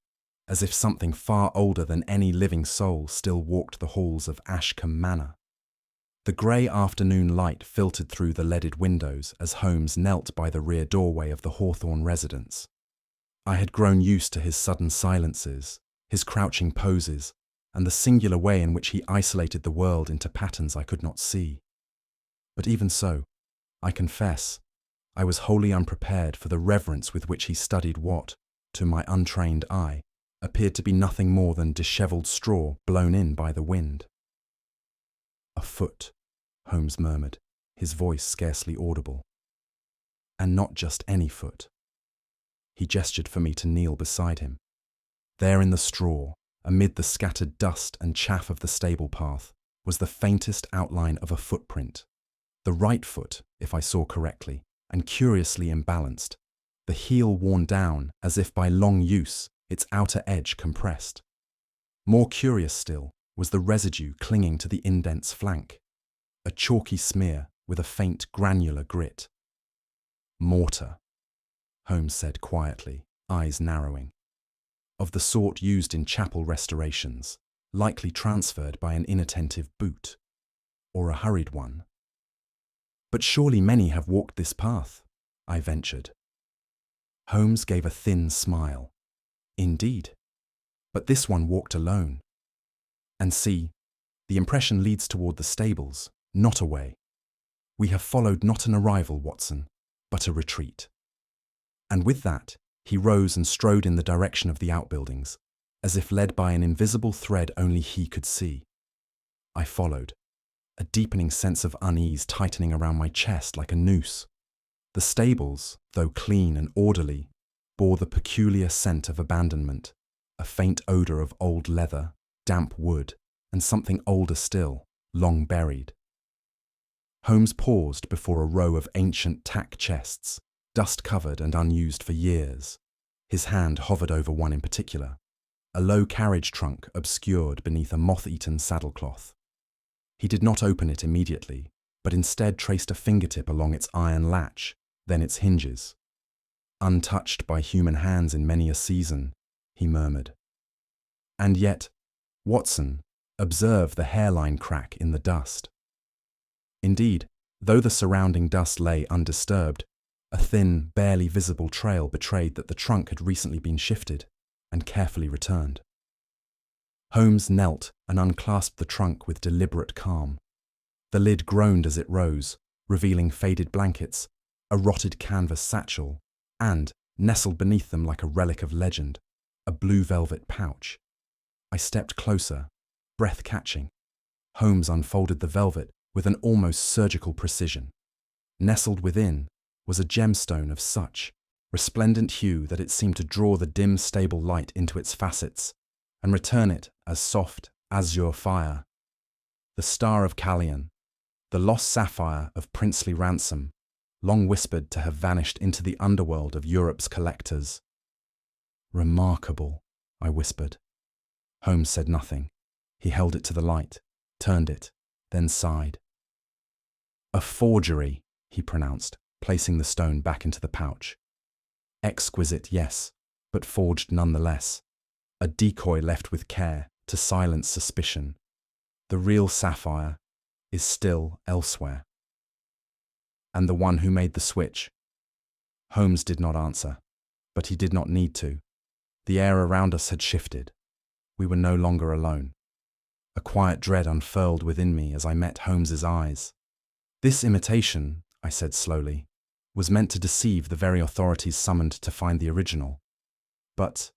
as if something far older than any living soul still walked the halls of Ashkam Manor. The grey afternoon light filtered through the leaded windows as Holmes knelt by the rear doorway of the Hawthorne residence. I had grown used to his sudden silences, his crouching poses, and the singular way in which he isolated the world into patterns I could not see. But even so, I confess, I was wholly unprepared for the reverence with which he studied what, to my untrained eye, appeared to be nothing more than dishevelled straw blown in by the wind. "A foot," Holmes murmured, his voice scarcely audible. "And not just any foot." He gestured for me to kneel beside him. There in the straw, amid the scattered dust and chaff of the stable path, was the faintest outline of a footprint. The right foot, if I saw correctly, and curiously imbalanced, the heel worn down as if by long use, its outer edge compressed. More curious still was the residue clinging to the indent's flank, a chalky smear with a faint granular grit. "Mortar," Holmes said quietly, eyes narrowing. "Of the sort used in chapel restorations, likely transferred by an inattentive boot, or a hurried one." "But surely many have walked this path," I ventured. Holmes gave a thin smile. "Indeed, but this one walked alone. And see, the impression leads toward the stables, not away. We have followed not an arrival, Watson, but a retreat." And with that, he rose and strode in the direction of the outbuildings, as if led by an invisible thread only he could see. I followed, a deepening sense of unease tightening around my chest like a noose. The stables, though clean and orderly, bore the peculiar scent of abandonment, a faint odour of old leather, damp wood, and something older still, long buried. Holmes paused before a row of ancient tack chests, dust-covered and unused for years. His hand hovered over one in particular, a low carriage trunk obscured beneath a moth-eaten saddlecloth. He did not open it immediately, but instead traced a fingertip along its iron latch, then its hinges. "Untouched by human hands in many a season," he murmured. "And yet, Watson, observe the hairline crack in the dust." Indeed, though the surrounding dust lay undisturbed, a thin, barely visible trail betrayed that the trunk had recently been shifted and carefully returned. Holmes knelt and unclasped the trunk with deliberate calm. The lid groaned as it rose, revealing faded blankets, a rotted canvas satchel, and, nestled beneath them like a relic of legend, a blue velvet pouch. I stepped closer, breath catching. Holmes unfolded the velvet with an almost surgical precision. Nestled within was a gemstone of such resplendent hue that it seemed to draw the dim stable light into its facets and return it as soft azure fire. The star of Callion, the lost sapphire of princely ransom, long whispered to have vanished into the underworld of Europe's collectors. "Remarkable," I whispered. Holmes said nothing. He held it to the light, turned it, then sighed. "A forgery," he pronounced, placing the stone back into the pouch. "Exquisite, yes, but forged nonetheless. A decoy left with care to silence suspicion. The real sapphire is still elsewhere." "And the one who made the switch?" Holmes did not answer, but he did not need to. The air around us had shifted. We were no longer alone. A quiet dread unfurled within me as I met Holmes's eyes. "This imitation," I said slowly, "was meant to deceive the very authorities summoned to find the original. But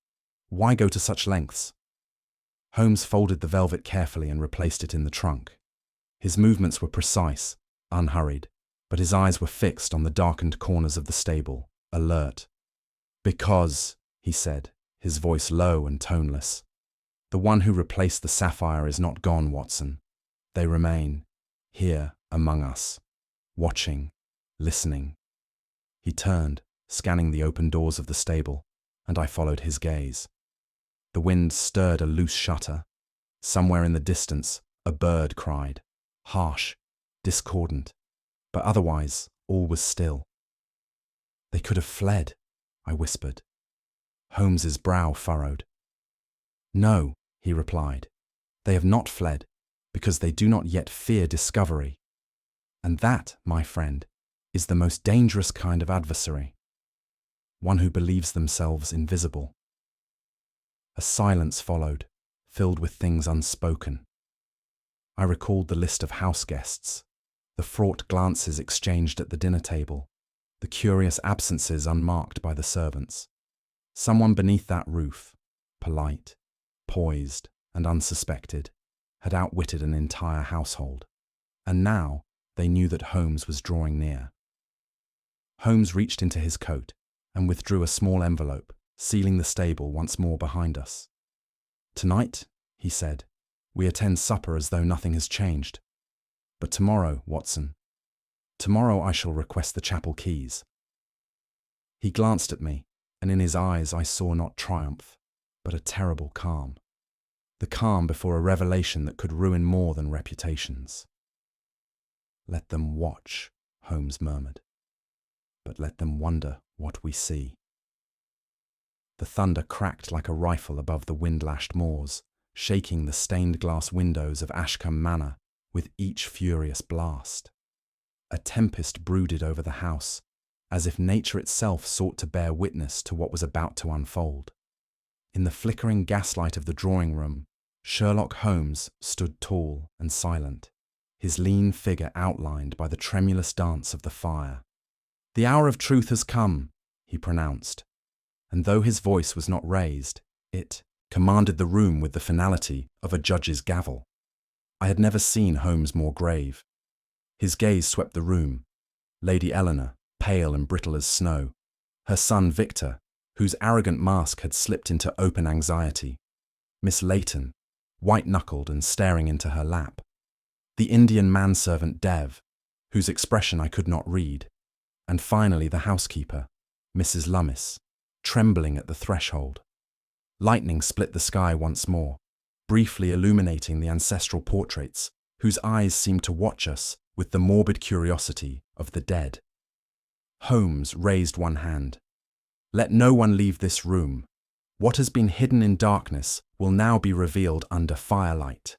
why go to such lengths?" Holmes folded the velvet carefully and replaced it in the trunk. His movements were precise, unhurried, but his eyes were fixed on the darkened corners of the stable, alert. "Because," he said, his voice low and toneless, "the one who replaced the sapphire is not gone, Watson. They remain, here among us." watching, listening. He turned, scanning the open doors of the stable, and I followed his gaze. The wind stirred a loose shutter. Somewhere in the distance, a bird cried, harsh, discordant, but otherwise all was still. "They could have fled," I whispered. Holmes's brow furrowed. "No," he replied, "they have not fled, because they do not yet fear discovery. And that, my friend, is the most dangerous kind of adversary. One who believes themselves invisible." A silence followed, filled with things unspoken. I recalled the list of house guests, the fraught glances exchanged at the dinner table, the curious absences unmarked by the servants. Someone beneath that roof, polite, poised, and unsuspected, had outwitted an entire household, and now they knew that Holmes was drawing near. Holmes reached into his coat and withdrew a small envelope, sealing the stable once more behind us. "Tonight," he said, "we attend supper as though nothing has changed. But tomorrow, Watson, tomorrow I shall request the chapel keys." He glanced at me, and in his eyes I saw not triumph, but a terrible calm. The calm before a revelation that could ruin more than reputations. "Let them watch," Holmes murmured, "but let them wonder what we see." The thunder cracked like a rifle above the wind-lashed moors, shaking the stained-glass windows of Ashkam manor with each furious blast. A tempest brooded over the house, as if nature itself sought to bear witness to what was about to unfold. In the flickering gaslight of the drawing-room, Sherlock Holmes stood tall and silent, his lean figure outlined by the tremulous dance of the fire. "The hour of truth has come," he pronounced, and though his voice was not raised, it commanded the room with the finality of a judge's gavel. I had never seen Holmes more grave. His gaze swept the room. Lady Eleanor, pale and brittle as snow, her son Victor, whose arrogant mask had slipped into open anxiety, Miss Layton, white-knuckled and staring into her lap, the Indian manservant Dev, whose expression I could not read, and finally the housekeeper, Mrs. Lummis, trembling at the threshold. Lightning split the sky once more, briefly illuminating the ancestral portraits, whose eyes seemed to watch us with the morbid curiosity of the dead. Holmes raised one hand. "Let no one leave this room. What has been hidden in darkness will now be revealed under firelight."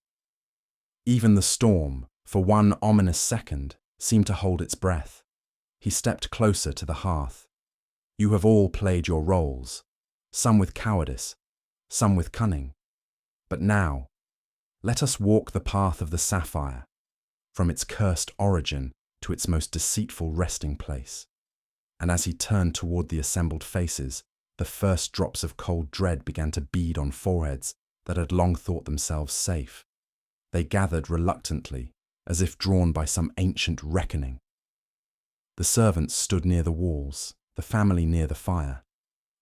Even the storm, for one ominous second, seemed to hold its breath. He stepped closer to the hearth. "You have all played your roles, some with cowardice, some with cunning. But now, let us walk the path of the Sapphire, from its cursed origin to its most deceitful resting place." And as he turned toward the assembled faces, the first drops of cold dread began to bead on foreheads that had long thought themselves safe. They gathered reluctantly, as if drawn by some ancient reckoning. The servants stood near the walls, the family near the fire,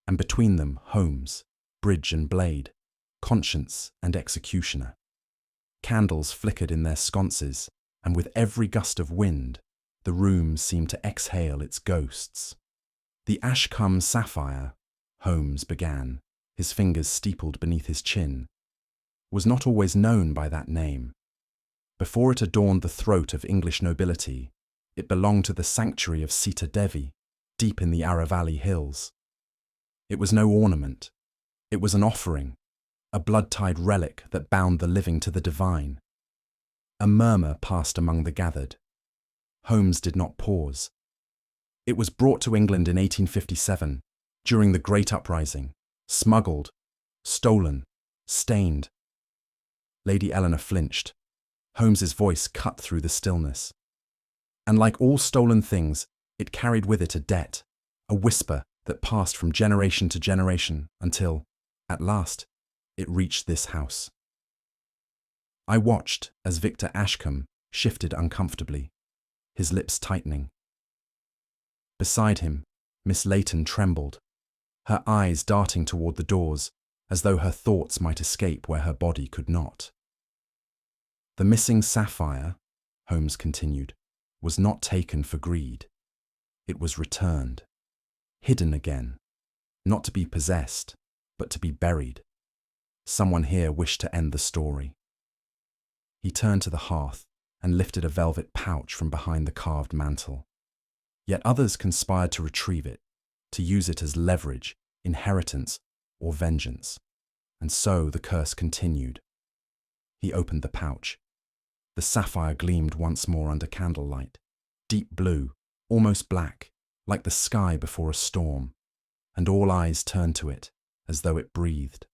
and between them Holmes, bridge and blade, conscience and executioner. Candles flickered in their sconces, and with every gust of wind, the room seemed to exhale its ghosts. "The Ashkam Sapphire," Holmes began, his fingers steepled beneath his chin, "was not always known by that name. Before it adorned the throat of English nobility, it belonged to the sanctuary of Sita Devi, deep in the Aravalli hills. It was no ornament. It was an offering, a blood-tied relic that bound the living to the divine." A murmur passed among the gathered. Holmes did not pause. "It was brought to England in 1857, during the Great Uprising, smuggled, stolen, stained." Lady Eleanor flinched. Holmes's voice cut through the stillness. "And like all stolen things, it carried with it a debt, a whisper that passed from generation to generation until, at last, it reached this house." I watched as Victor Ashkam shifted uncomfortably, his lips tightening. Beside him, Miss Layton trembled, her eyes darting toward the doors, as though her thoughts might escape where her body could not. "The missing sapphire," Holmes continued, was not taken for greed. It was returned, hidden again, not to be possessed, but to be buried. Someone here wished to end the story. He turned to the hearth and lifted a velvet pouch from behind the carved mantel. Yet others conspired to retrieve it, to use it as leverage, inheritance, or vengeance. And so the curse continued. He opened the pouch. The sapphire gleamed once more under candlelight, deep blue, almost black, like the sky before a storm, and all eyes turned to it as though it breathed.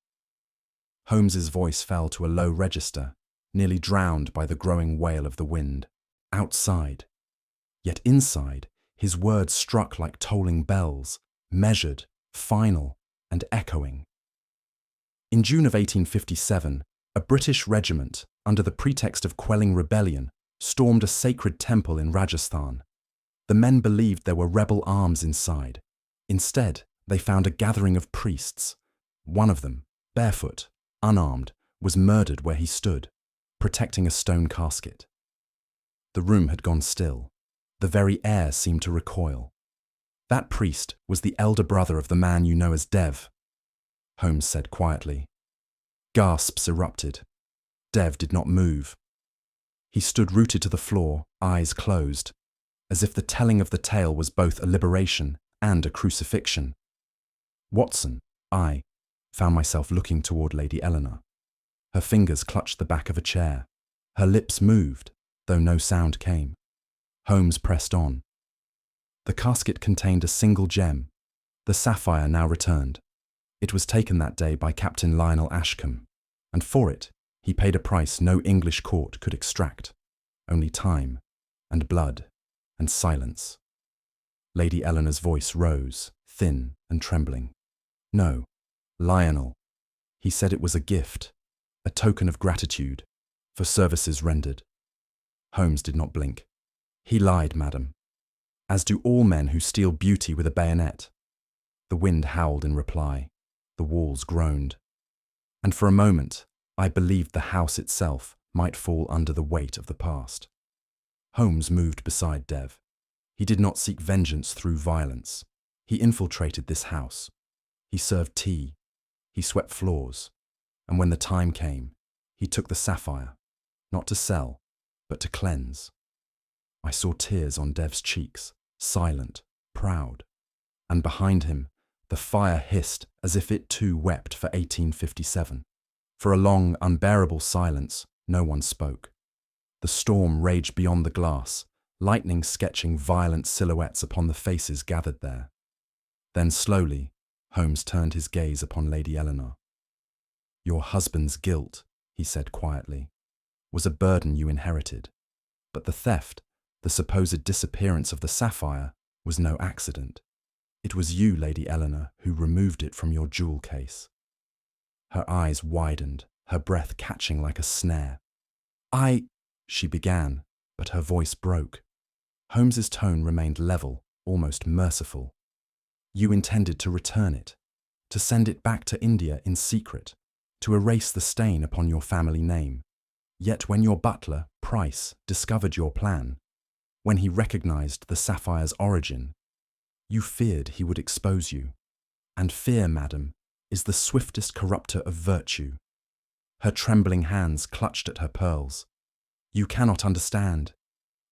Holmes's voice fell to a low register, nearly drowned by the growing wail of the wind, outside. Yet inside, his words struck like tolling bells, measured, final, and echoing. In June of 1857, a British regiment, under the pretext of quelling rebellion, stormed a sacred temple in Rajasthan. The men believed there were rebel arms inside. Instead, they found a gathering of priests. One of them, barefoot, unarmed, was murdered where he stood, protecting a stone casket. The room had gone still. The very air seemed to recoil. That priest was the elder brother of the man you know as Dev, Holmes said quietly. Gasps erupted. Dev did not move. He stood rooted to the floor, eyes closed, as if the telling of the tale was both a liberation and a crucifixion. Watson, I, found myself looking toward Lady Eleanor. Her fingers clutched the back of a chair. Her lips moved, though no sound came. Holmes pressed on. The casket contained a single gem. The sapphire now returned. It was taken that day by Captain Lionel Ashkam, and for it he paid a price no English court could extract, only time, and blood, and silence. Lady Eleanor's voice rose, thin and trembling. No, Lionel. He said it was a gift, a token of gratitude, for services rendered. Holmes did not blink. He lied, madam, as do all men who steal beauty with a bayonet. The wind howled in reply. The walls groaned. And for a moment, I believed the house itself might fall under the weight of the past. Holmes moved beside Dev. He did not seek vengeance through violence. He infiltrated this house. He served tea. He swept floors. And when the time came, he took the sapphire, not to sell, but to cleanse. I saw tears on Dev's cheeks, silent, proud. And behind him, the fire hissed as if it too wept for 1857. For a long, unbearable silence, no one spoke. The storm raged beyond the glass, lightning sketching violent silhouettes upon the faces gathered there. Then slowly, Holmes turned his gaze upon Lady Eleanor. Your husband's guilt, he said quietly, was a burden you inherited. But the theft, the supposed disappearance of the sapphire, was no accident. It was you, Lady Eleanor, who removed it from your jewel case. Her eyes widened, her breath catching like a snare. She began, but her voice broke. Holmes's tone remained level, almost merciful. You intended to return it, to send it back to India in secret, to erase the stain upon your family name. Yet when your butler, Price, discovered your plan, when he recognized the sapphire's origin, you feared he would expose you. And fear, madam, is the swiftest corrupter of virtue. Her trembling hands clutched at her pearls. You cannot understand.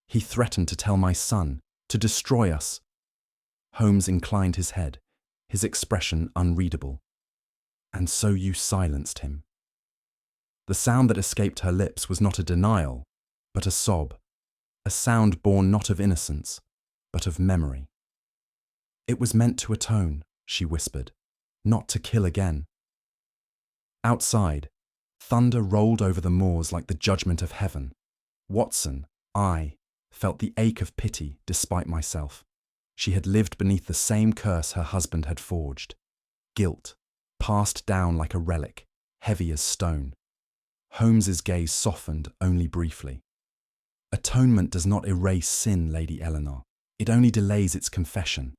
He threatened to tell my son, to destroy us. Holmes inclined his head, his expression unreadable. And so you silenced him. The sound that escaped her lips was not a denial, but a sob, a sound born not of innocence, but of memory. It was meant to atone, she whispered, not to kill again. Outside, thunder rolled over the moors like the judgment of heaven. Watson, I, felt the ache of pity despite myself. She had lived beneath the same curse her husband had forged. Guilt, passed down like a relic, heavy as stone. Holmes's gaze softened only briefly. Atonement does not erase sin, Lady Eleanor. It only delays its confession.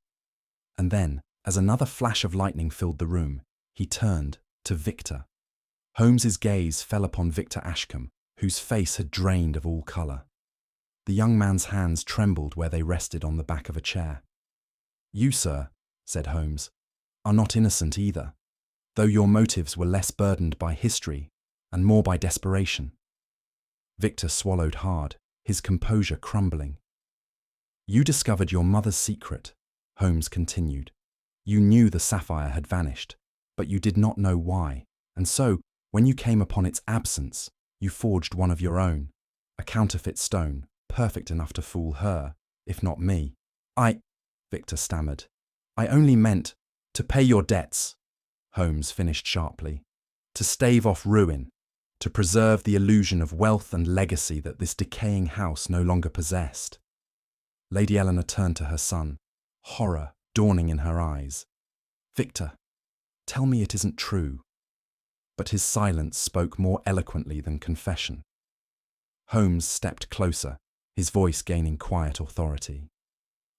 And then, as another flash of lightning filled the room, he turned to Victor. Holmes's gaze fell upon Victor Ashkam, whose face had drained of all colour. The young man's hands trembled where they rested on the back of a chair. "You, sir," said Holmes, "are not innocent either, though your motives were less burdened by history and more by desperation." Victor swallowed hard, his composure crumbling. "You discovered your mother's secret," Holmes continued. "You knew the sapphire had vanished, but you did not know why, and so, when you came upon its absence, you forged one of your own, a counterfeit stone, perfect enough to fool her, if not me." Victor stammered. "I only meant to pay your debts," Holmes finished sharply, "to stave off ruin, to preserve the illusion of wealth and legacy that this decaying house no longer possessed." Lady Eleanor turned to her son, horror dawning in her eyes. "Victor, tell me it isn't true." But his silence spoke more eloquently than confession. Holmes stepped closer, his voice gaining quiet authority.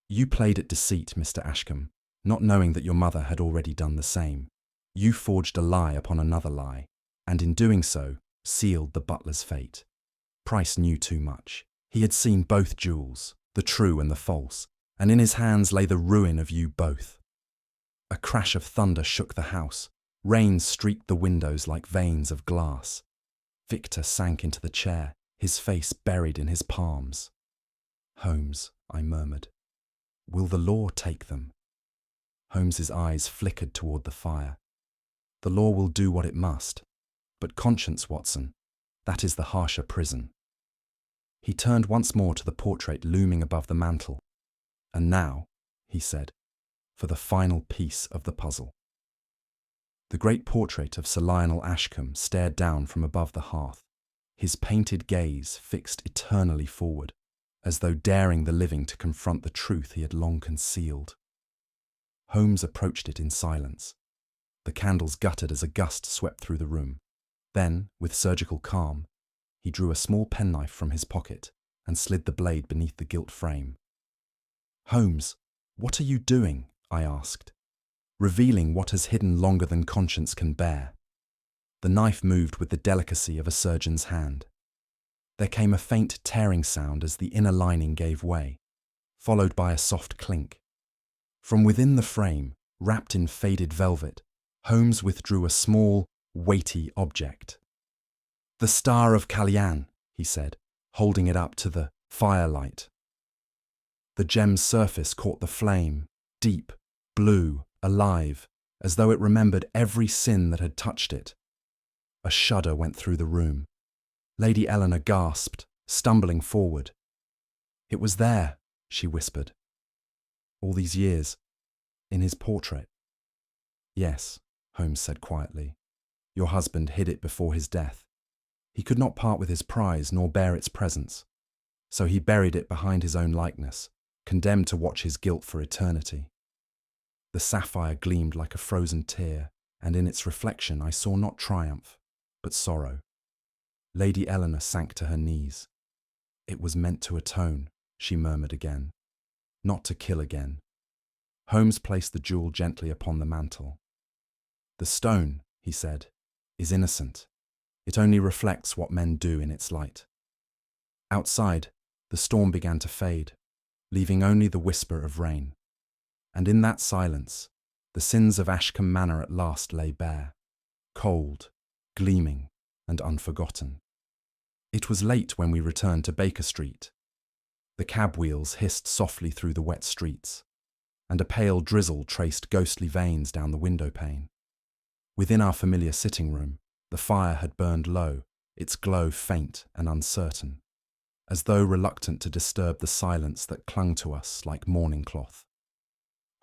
"You played at deceit, Mr. Ashkam, not knowing that your mother had already done the same. You forged a lie upon another lie, and in doing so, sealed the butler's fate. Price knew too much. He had seen both jewels, the true and the false, and in his hands lay the ruin of you both." A crash of thunder shook the house. Rain streaked the windows like veins of glass. Victor sank into the chair, his face buried in his palms. "Holmes," I murmured, "will the law take them?" Holmes's eyes flickered toward the fire. "The law will do what it must. But conscience, Watson, that is the harsher prison." He turned once more to the portrait looming above the mantel. "And now," he said, "for the final piece of the puzzle." The great portrait of Sir Lionel Ashkam stared down from above the hearth, his painted gaze fixed eternally forward, as though daring the living to confront the truth he had long concealed. Holmes approached it in silence. The candles guttered as a gust swept through the room. Then, with surgical calm, he drew a small penknife from his pocket and slid the blade beneath the gilt frame. "Holmes, what are you doing?" I asked, revealing what has hidden longer than conscience can bear. The knife moved with the delicacy of a surgeon's hand. There came a faint tearing sound as the inner lining gave way, followed by a soft clink. From within the frame, wrapped in faded velvet, Holmes withdrew a small, weighty object. "The Star of Kalyan," he said, holding it up to the firelight. The gem's surface caught the flame, deep, blue, alive, as though it remembered every sin that had touched it. A shudder went through the room. Lady Eleanor gasped, stumbling forward. "It was there," she whispered. "All these years, in his portrait." "Yes," Holmes said quietly. "Your husband hid it before his death. He could not part with his prize nor bear its presence, so he buried it behind his own likeness, condemned to watch his guilt for eternity." The sapphire gleamed like a frozen tear, and in its reflection I saw not triumph, but sorrow. Lady Eleanor sank to her knees. "It was meant to atone," she murmured again, "not to kill again." Holmes placed the jewel gently upon the mantel. "The stone," he said, "is innocent. It only reflects what men do in its light." Outside, the storm began to fade, leaving only the whisper of rain. And in that silence, the sins of Ashkam Manor at last lay bare, cold, gleaming, and unforgotten. It was late when we returned to Baker Street. The cab wheels hissed softly through the wet streets, and a pale drizzle traced ghostly veins down the window pane. Within our familiar sitting room, the fire had burned low, its glow faint and uncertain, as though reluctant to disturb the silence that clung to us like mourning cloth.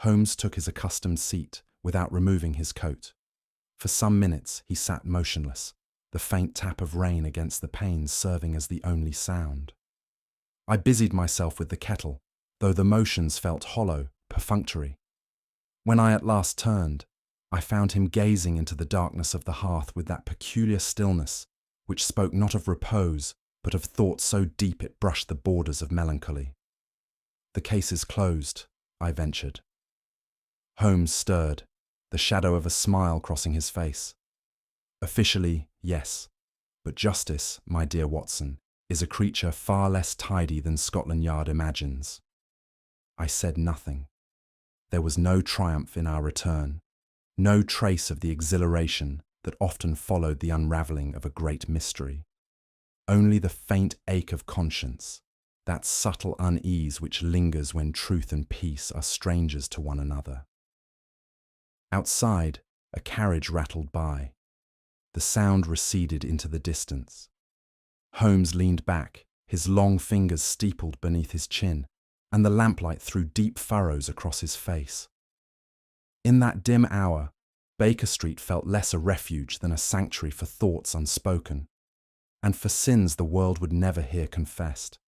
Holmes took his accustomed seat without removing his coat. For some minutes he sat motionless, the faint tap of rain against the panes serving as the only sound. I busied myself with the kettle, though the motions felt hollow, perfunctory. When I at last turned, I found him gazing into the darkness of the hearth with that peculiar stillness which spoke not of repose, but of thought so deep it brushed the borders of melancholy. "The case is closed," I ventured. Holmes stirred, the shadow of a smile crossing his face. "Officially, yes, but justice, my dear Watson, is a creature far less tidy than Scotland Yard imagines. I said nothing. There was no triumph in our return, no trace of the exhilaration that often followed the unravelling of a great mystery. Only the faint ache of conscience, that subtle unease which lingers when truth and peace are strangers to one another. Outside, a carriage rattled by. The sound receded into the distance. Holmes leaned back, his long fingers steepled beneath his chin, and the lamplight threw deep furrows across his face. In that dim hour, Baker Street felt less a refuge than a sanctuary for thoughts unspoken, and for sins the world would never hear confessed.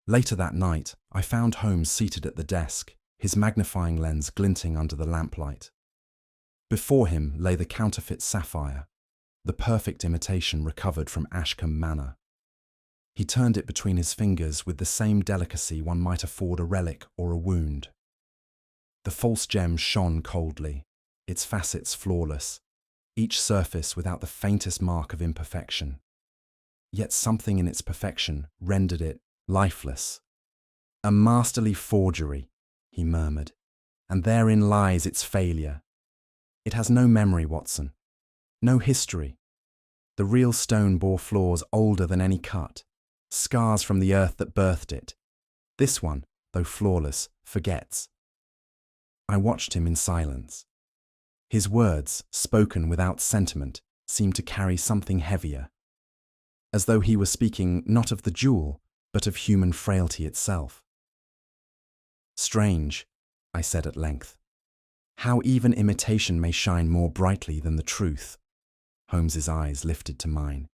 Later that night, I found Holmes seated at the desk, his magnifying lens glinting under the lamplight. Before him lay the counterfeit Sapphire, the perfect imitation recovered from Ashkam manor. He turned it between his fingers with the same delicacy one might afford a relic or a wound. The false gem shone coldly, its facets flawless, each surface without the faintest mark of imperfection. Yet something in its perfection rendered it lifeless. "A masterly forgery," he murmured, "and therein lies its failure. It has no memory, Watson, no history. The real stone bore flaws older than any cut, scars from the earth that birthed it. This one, though flawless, forgets." I watched him in silence. His words, spoken without sentiment, seemed to carry something heavier, as though he were speaking not of the jewel, but of human frailty itself. "Strange," I said at length, "how even imitation may shine more brightly than the truth." Holmes's eyes lifted to mine.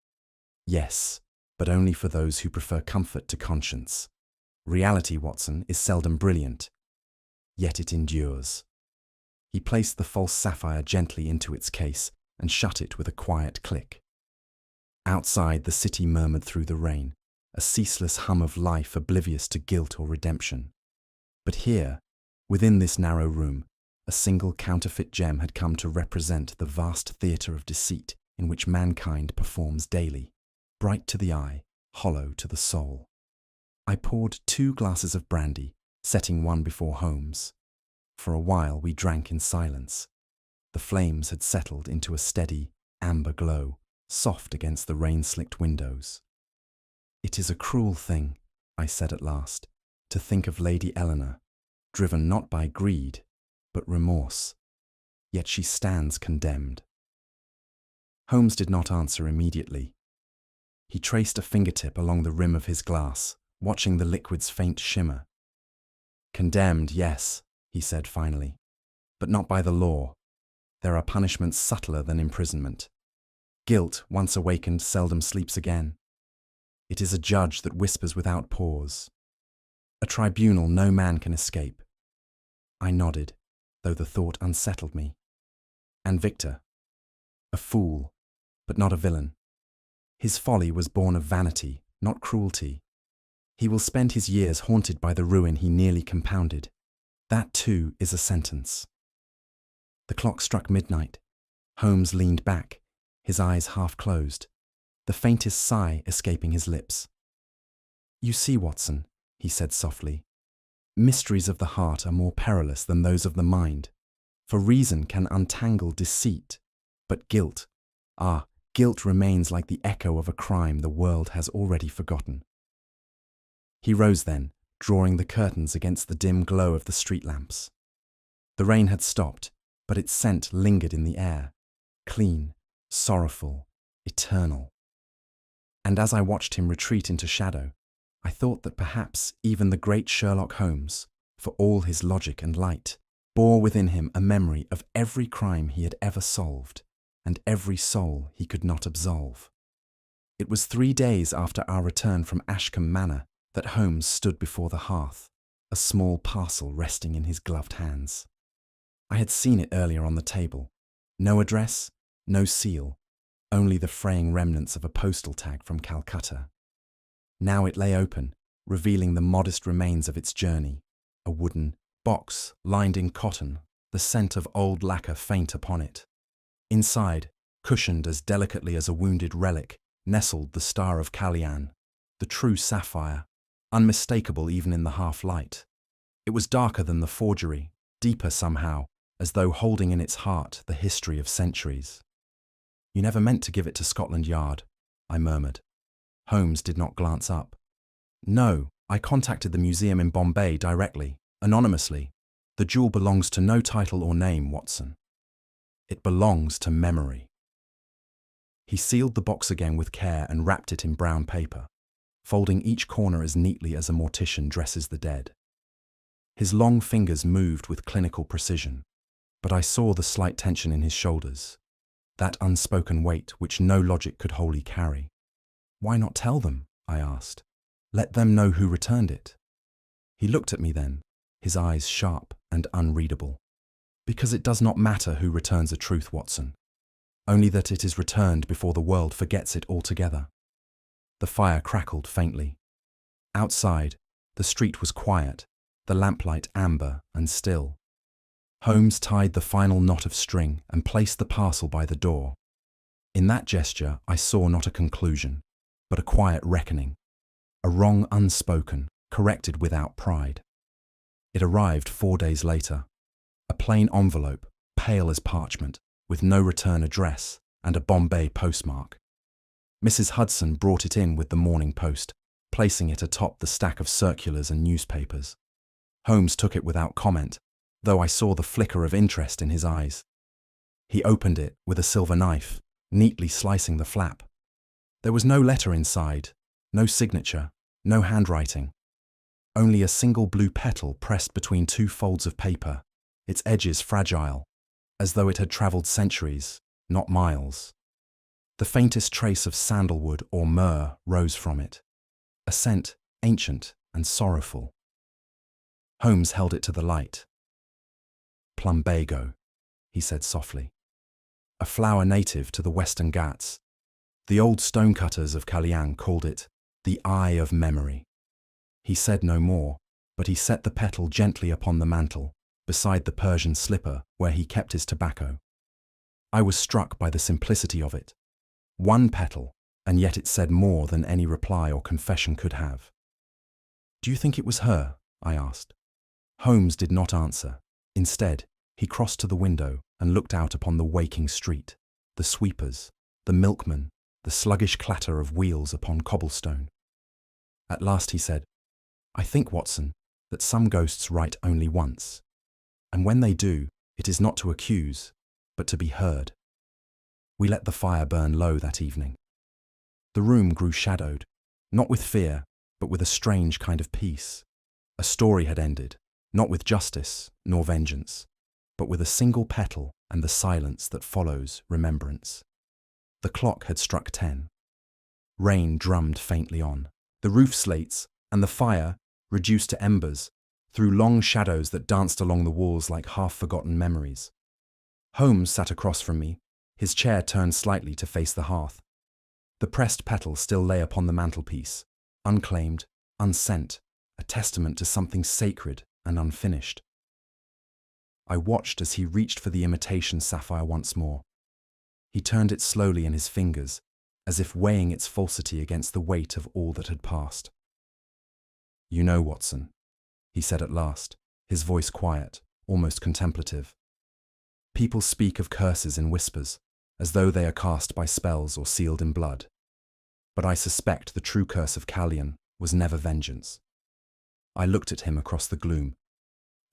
"Yes, but only for those who prefer comfort to conscience. Reality, Watson, is seldom brilliant, yet it endures." He placed the false sapphire gently into its case and shut it with a quiet click. Outside, the city murmured through the rain, a ceaseless hum of life oblivious to guilt or redemption. But here, within this narrow room, a single counterfeit gem had come to represent the vast theatre of deceit in which mankind performs daily, bright to the eye, hollow to the soul. I poured 2 glasses of brandy, setting one before Holmes. For a while we drank in silence. The flames had settled into a steady, amber glow, soft against the rain-slicked windows. "It is a cruel thing," I said at last, "to think of Lady Eleanor, driven not by greed, but remorse. Yet she stands condemned." Holmes did not answer immediately. He traced a fingertip along the rim of his glass, watching the liquid's faint shimmer. "Condemned, yes," he said finally, "but not by the law. There are punishments subtler than imprisonment. Guilt, once awakened, seldom sleeps again. It is a judge that whispers without pause. A tribunal no man can escape." I nodded, though the thought unsettled me. "And Victor? A fool, but not a villain. His folly was born of vanity, not cruelty. He will spend his years haunted by the ruin he nearly compounded. That, too, is a sentence." The clock struck midnight. Holmes leaned back, his eyes half closed, the faintest sigh escaping his lips. "You see, Watson," he said softly, "mysteries of the heart are more perilous than those of the mind, for reason can untangle deceit, but guilt, guilt remains like the echo of a crime the world has already forgotten." He rose then, drawing the curtains against the dim glow of the street lamps. The rain had stopped, but its scent lingered in the air, clean, sorrowful, eternal. And as I watched him retreat into shadow, I thought that perhaps even the great Sherlock Holmes, for all his logic and light, bore within him a memory of every crime he had ever solved, and every soul he could not absolve. It was 3 days after our return from Ashkam Manor that Holmes stood before the hearth, a small parcel resting in his gloved hands. I had seen it earlier on the table. No address, no seal, only the fraying remnants of a postal tag from Calcutta. Now it lay open, revealing the modest remains of its journey, a wooden box lined in cotton, the scent of old lacquer faint upon it. Inside, cushioned as delicately as a wounded relic, nestled the Star of Kalyan, the true sapphire, unmistakable even in the half-light. It was darker than the forgery, deeper somehow, as though holding in its heart the history of centuries. "You never meant to give it to Scotland Yard," I murmured. Holmes did not glance up. "No, I contacted the museum in Bombay directly, anonymously. The jewel belongs to no title or name, Watson. It belongs to memory." He sealed the box again with care and wrapped it in brown paper, folding each corner as neatly as a mortician dresses the dead. His long fingers moved with clinical precision, but I saw the slight tension in his shoulders, that unspoken weight which no logic could wholly carry. "Why not tell them?" I asked. "Let them know who returned it." He looked at me then, his eyes sharp and unreadable. "Because it does not matter who returns a truth, Watson. Only that it is returned before the world forgets it altogether." The fire crackled faintly. Outside, the street was quiet, the lamplight amber and still. Holmes tied the final knot of string and placed the parcel by the door. In that gesture, I saw not a conclusion, but a quiet reckoning, a wrong unspoken, corrected without pride. It arrived 4 days later, a plain envelope, pale as parchment, with no return address and a Bombay postmark. Mrs. Hudson brought it in with the morning post, placing it atop the stack of circulars and newspapers. Holmes took it without comment, though I saw the flicker of interest in his eyes. He opened it with a silver knife, neatly slicing the flap. There was no letter inside, no signature, no handwriting. Only a single blue petal pressed between two folds of paper, its edges fragile, as though it had travelled centuries, not miles. The faintest trace of sandalwood or myrrh rose from it, a scent ancient and sorrowful. Holmes held it to the light. "Plumbago," he said softly. "A flower native to the Western Ghats. The old stonecutters of Kalyan called it the Eye of Memory." He said no more, but he set the petal gently upon the mantel, beside the Persian slipper where he kept his tobacco. I was struck by the simplicity of it. One petal, and yet it said more than any reply or confession could have. "Do you think it was her?" I asked. Holmes did not answer. Instead, he crossed to the window and looked out upon the waking street, the sweepers, the milkmen, the sluggish clatter of wheels upon cobblestone. At last he said, "I think, Watson, that some ghosts write only once, and when they do, it is not to accuse, but to be heard." We let the fire burn low that evening. The room grew shadowed, not with fear, but with a strange kind of peace. A story had ended, not with justice nor vengeance, but with a single petal and the silence that follows remembrance. The clock had struck 10. Rain drummed faintly on. The roof slates and the fire, reduced to embers, threw long shadows that danced along the walls like half-forgotten memories. Holmes sat across from me, his chair turned slightly to face the hearth. The pressed petal still lay upon the mantelpiece, unclaimed, unsent, a testament to something sacred and unfinished. I watched as he reached for the imitation sapphire once more. He turned it slowly in his fingers, as if weighing its falsity against the weight of all that had passed. "You know, Watson," he said at last, his voice quiet, almost contemplative. "People speak of curses in whispers, as though they are cast by spells or sealed in blood. But I suspect the true curse of Kalyan was never vengeance." I looked at him across the gloom.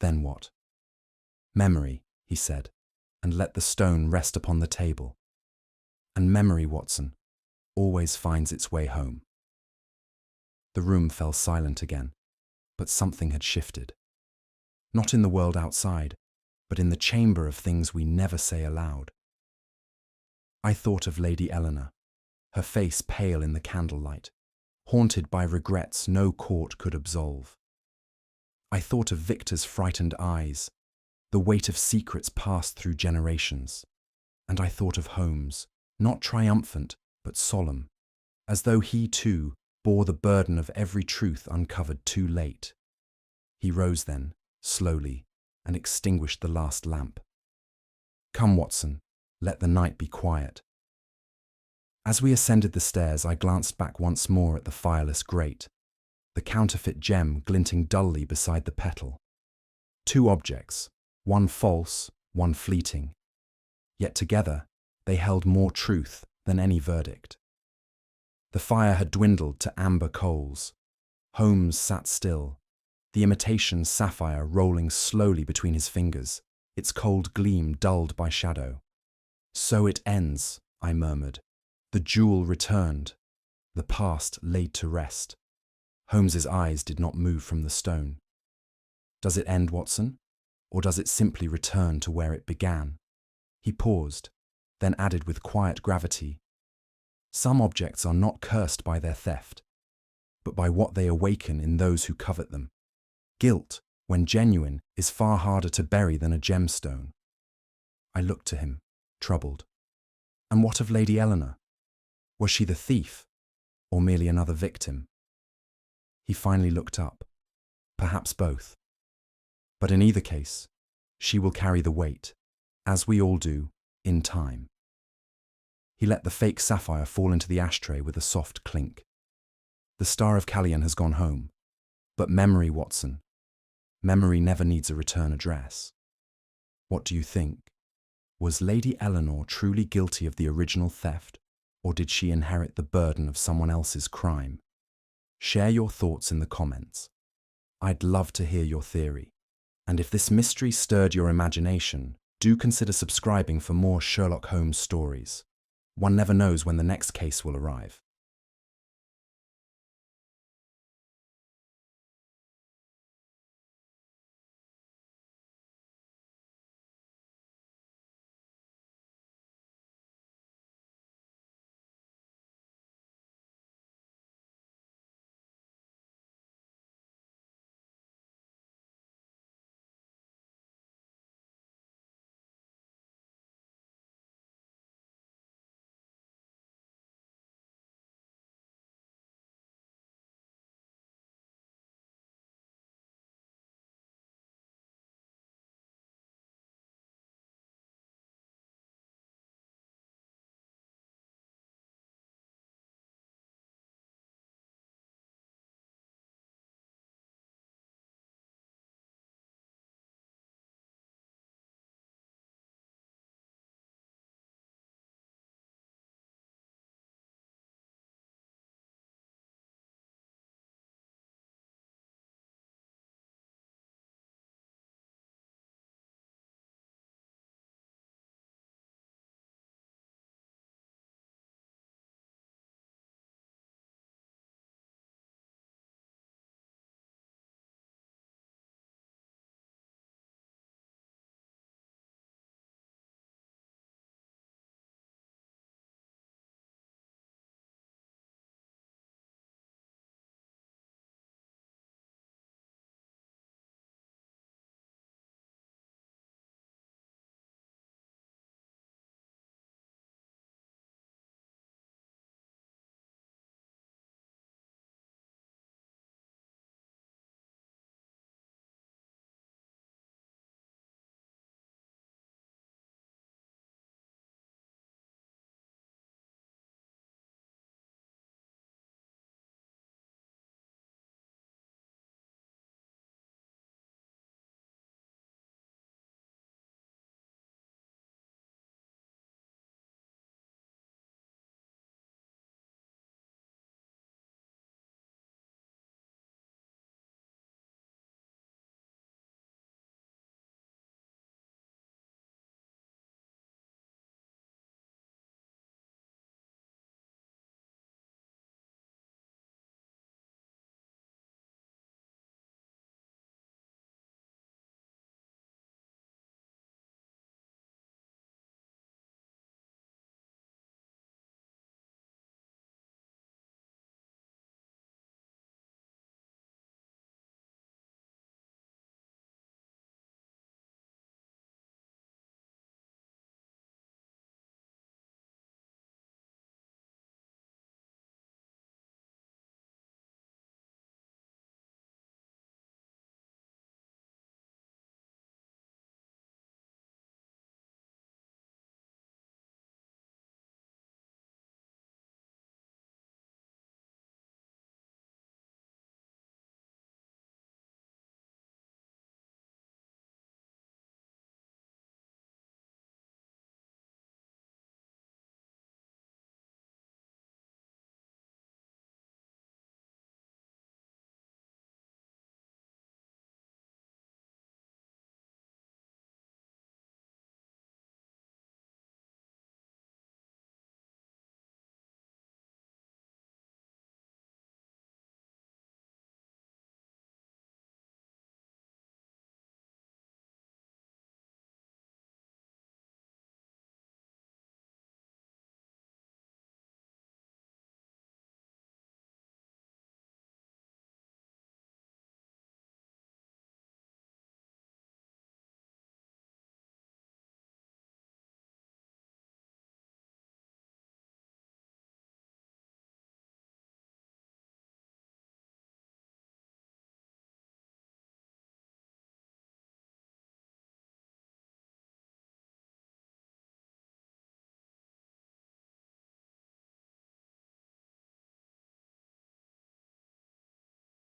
"Then what?" "Memory," he said, and let the stone rest upon the table. "And memory, Watson, always finds its way home." The room fell silent again, but something had shifted. Not in the world outside, but in the chamber of things we never say aloud. I thought of Lady Eleanor, her face pale in the candlelight, haunted by regrets no court could absolve. I thought of Victor's frightened eyes, the weight of secrets passed through generations. And I thought of Holmes, not triumphant, but solemn, as though he too bore the burden of every truth uncovered too late. He rose then, slowly, and extinguished the last lamp. "Come, Watson, let the night be quiet." As we ascended the stairs, I glanced back once more at the fireless grate, the counterfeit gem glinting dully beside the petal. Two objects, one false, one fleeting. Yet together, they held more truth than any verdict. The fire had dwindled to amber coals. Holmes sat still, the imitation sapphire rolling slowly between his fingers, its cold gleam dulled by shadow. "So it ends," I murmured. The jewel returned, the past laid to rest. Holmes's eyes did not move from the stone. "Does it end, Watson? Or does it simply return to where it began?" He paused, then added with quiet gravity, "Some objects are not cursed by their theft, but by what they awaken in those who covet them. Guilt, when genuine, is far harder to bury than a gemstone." I looked to him, troubled. "And what of Lady Eleanor? Was she the thief, or merely another victim?" He finally looked up. "Perhaps both. But in either case, she will carry the weight, as we all do, in time." He let the fake sapphire fall into the ashtray with a soft clink. "The Star of Callian has gone home. But memory, Watson, memory never needs a return address. What do you think? Was Lady Eleanor truly guilty of the original theft, or did she inherit the burden of someone else's crime? Share your thoughts in the comments. I'd love to hear your theory. And if this mystery stirred your imagination, do consider subscribing for more Sherlock Holmes stories. One never knows when the next case will arrive.